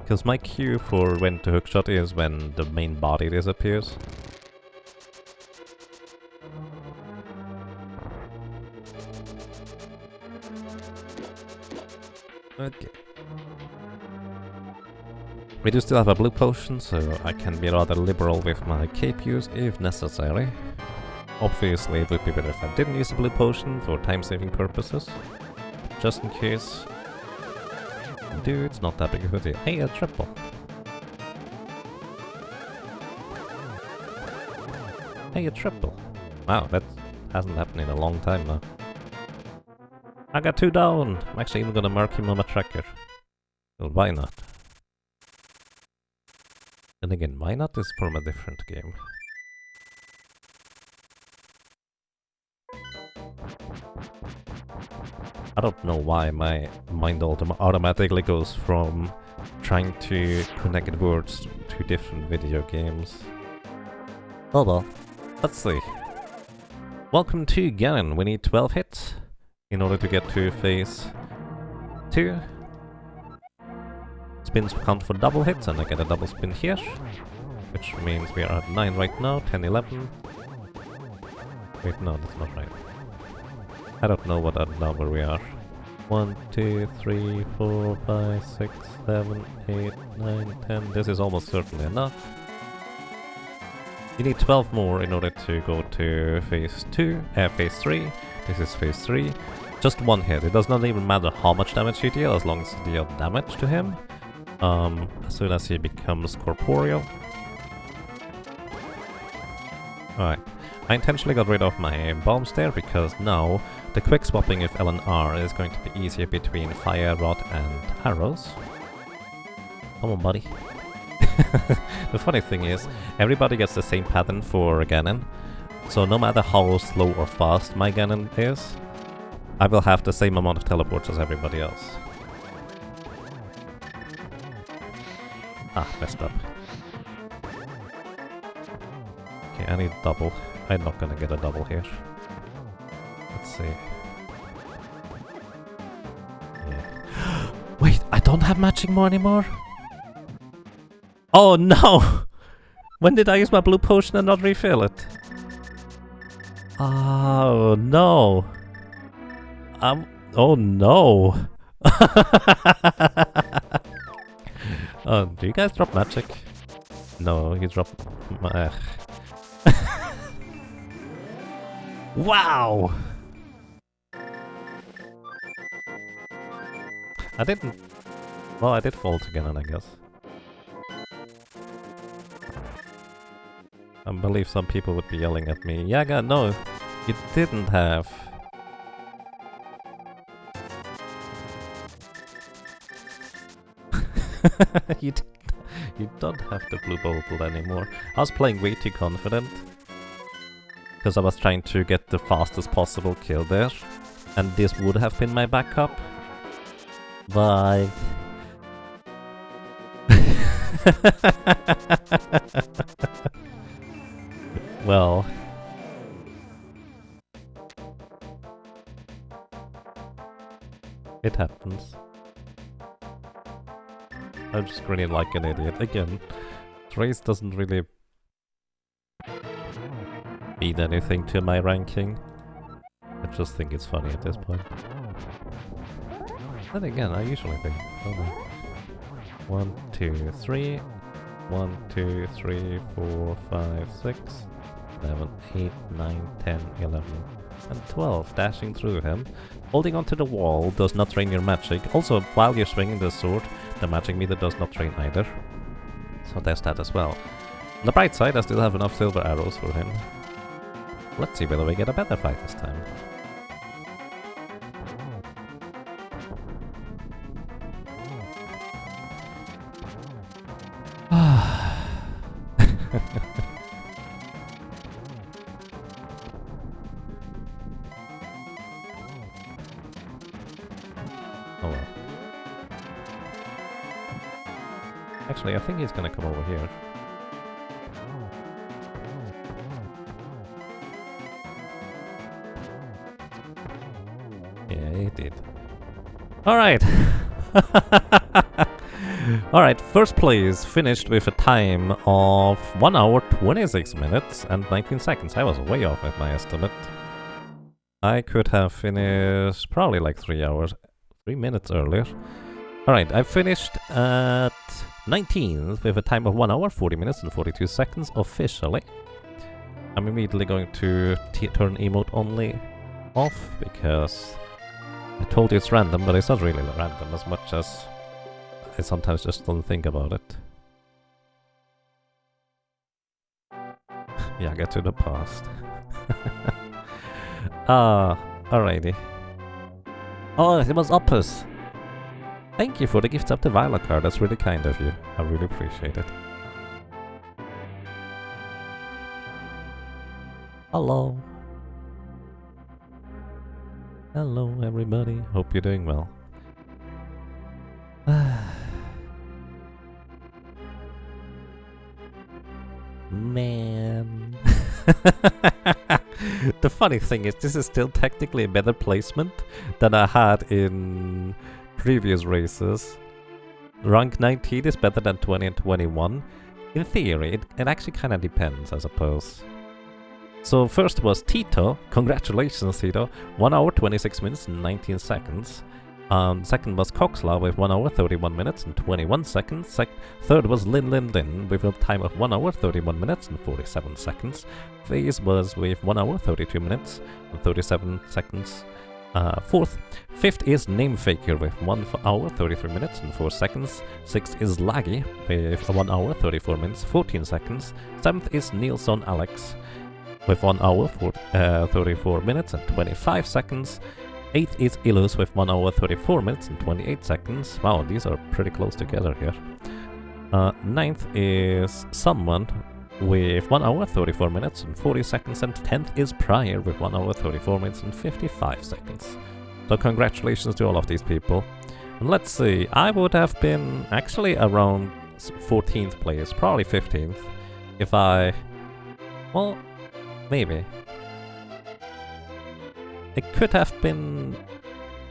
Because my cue for when to hookshot is when the main body disappears. Okay. We do still have a blue potion, so I can be rather liberal with my cape use if necessary. Obviously, it would be better if I didn't use a blue potion for time-saving purposes. Just in case. Dude, it's not that big of a deal. Hey, a triple. Hey, a triple. Wow, that hasn't happened in a long time now. I got 2 down! I'm actually even gonna mark him on my tracker. Well, why not? And again, why not is from a different game. I don't know why my mind automatically goes from trying to connect words to different video games. Oh well, let's see. Welcome to Ganon. We need 12 hits in order to get to phase 2. Spins count for double hits and I get a double spin here. Which means we are at 9 right now, 10, 11. Wait, no, that's not right. I don't know what number we are. 1, 2, 3, 4, 5, 6, 7, 8, 9, 10. This is almost certainly enough. You need 12 more in order to go to phase 3. This is phase 3. Just 1 hit. It does not even matter how much damage you deal, as long as you deal damage to him. As soon as he becomes corporeal. Alright. I intentionally got rid of my bombs there because now the quick swapping of L and R is going to be easier between fire, rod and arrows. Come on, buddy. The funny thing is, everybody gets the same pattern for Ganon. So no matter how slow or fast my Ganon is, I will have the same amount of teleports as everybody else. Ah, messed up. Okay, I need double. I'm not gonna get a double here. Let's see. Yeah. Wait, I don't have matching more anymore? Oh no! When did I use my blue potion and not refill it? Oh no! Oh no! Do you guys drop magic? No, you drop... Wow! I didn't... Well, I did fall to Ganon, I guess. I believe some people would be yelling at me. Yaga, no! You didn't have... you don't have the blue bottle anymore. I was playing way too confident. Because I was trying to get the fastest possible kill there. And this would have been my backup. But... well... it happens. I'm just grinning like an idiot. Again, Trace doesn't really mean anything to my ranking. I just think it's funny at this point. Then again, I usually think, oh no. 1, 2, 3. 1, 2, 3, 4, 5, 6, 7, 8, 9, 10, 11. And 12, dashing through him. Holding onto the wall does not drain your magic. Also, while you're swinging the sword, the magic meter does not drain either. So there's that as well. On the bright side, I still have enough silver arrows for him. Let's see whether we get a better fight this time. Oh well. Actually, I think he's gonna come over here. Yeah, he did. Alright! Alright, first place finished with a time of 1 hour, 26 minutes and 19 seconds. I was way off at my estimate. I could have finished probably like 3 minutes earlier. Alright, I finished at 19th with a time of 1 hour, 40 minutes and 42 seconds officially. I'm immediately going to turn emote only off because I told you it's random, but it's not really random as much as I sometimes just don't think about it. Yeah, get to the past. Alrighty. Oh, it was Opus! Thank you for the gift of the Violet card, that's really kind of you. I really appreciate it. Hello. Hello everybody, hope you're doing well. Man. The funny thing is, this is still technically a better placement than I had in previous races. Rank 19 is better than 20 and 21. In theory, it actually kind of depends, I suppose. So first was Tito. Congratulations, Tito. 1 hour, 26 minutes and 19 seconds. Second was Coxla with 1 hour, 31 minutes and 21 seconds. Third was Lin with a time of 1 hour, 31 minutes and 47 seconds. Phase was with 1 hour, 32 minutes and 37 seconds. Fifth is Namefaker with 1 hour, 33 minutes and 4 seconds. Sixth is Laggy with 1 hour, 34 minutes, 14 seconds. Seventh is Nilsson Alex with 1 hour, 34 minutes and 25 seconds. 8th is Illus with 1 hour, 34 minutes and 28 seconds. Wow, these are pretty close together here. 9th is Someone with 1 hour, 34 minutes and 40 seconds. And 10th is Prior with 1 hour, 34 minutes and 55 seconds. So congratulations to all of these people. And let's see, I would have been actually around 14th place, probably 15th, if I... well, maybe. It could have been,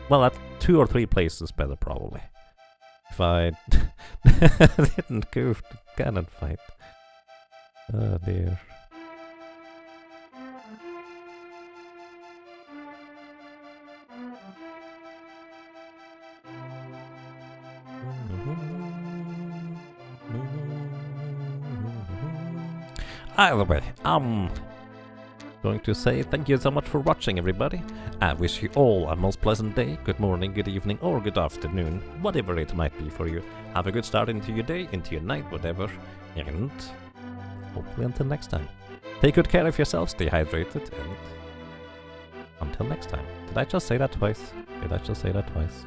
well, at 2 or 3 places better, probably. If I didn't go to cannon fight. Oh dear. Either way, going to say thank you so much for watching, everybody. I wish you all a most pleasant day, good morning, good evening, or good afternoon, whatever it might be for you. Have a good start into your day, into your night, whatever, and hopefully until next time. Take good care of yourself, stay hydrated, and until next time. Did I just say that twice? Did I just say that twice?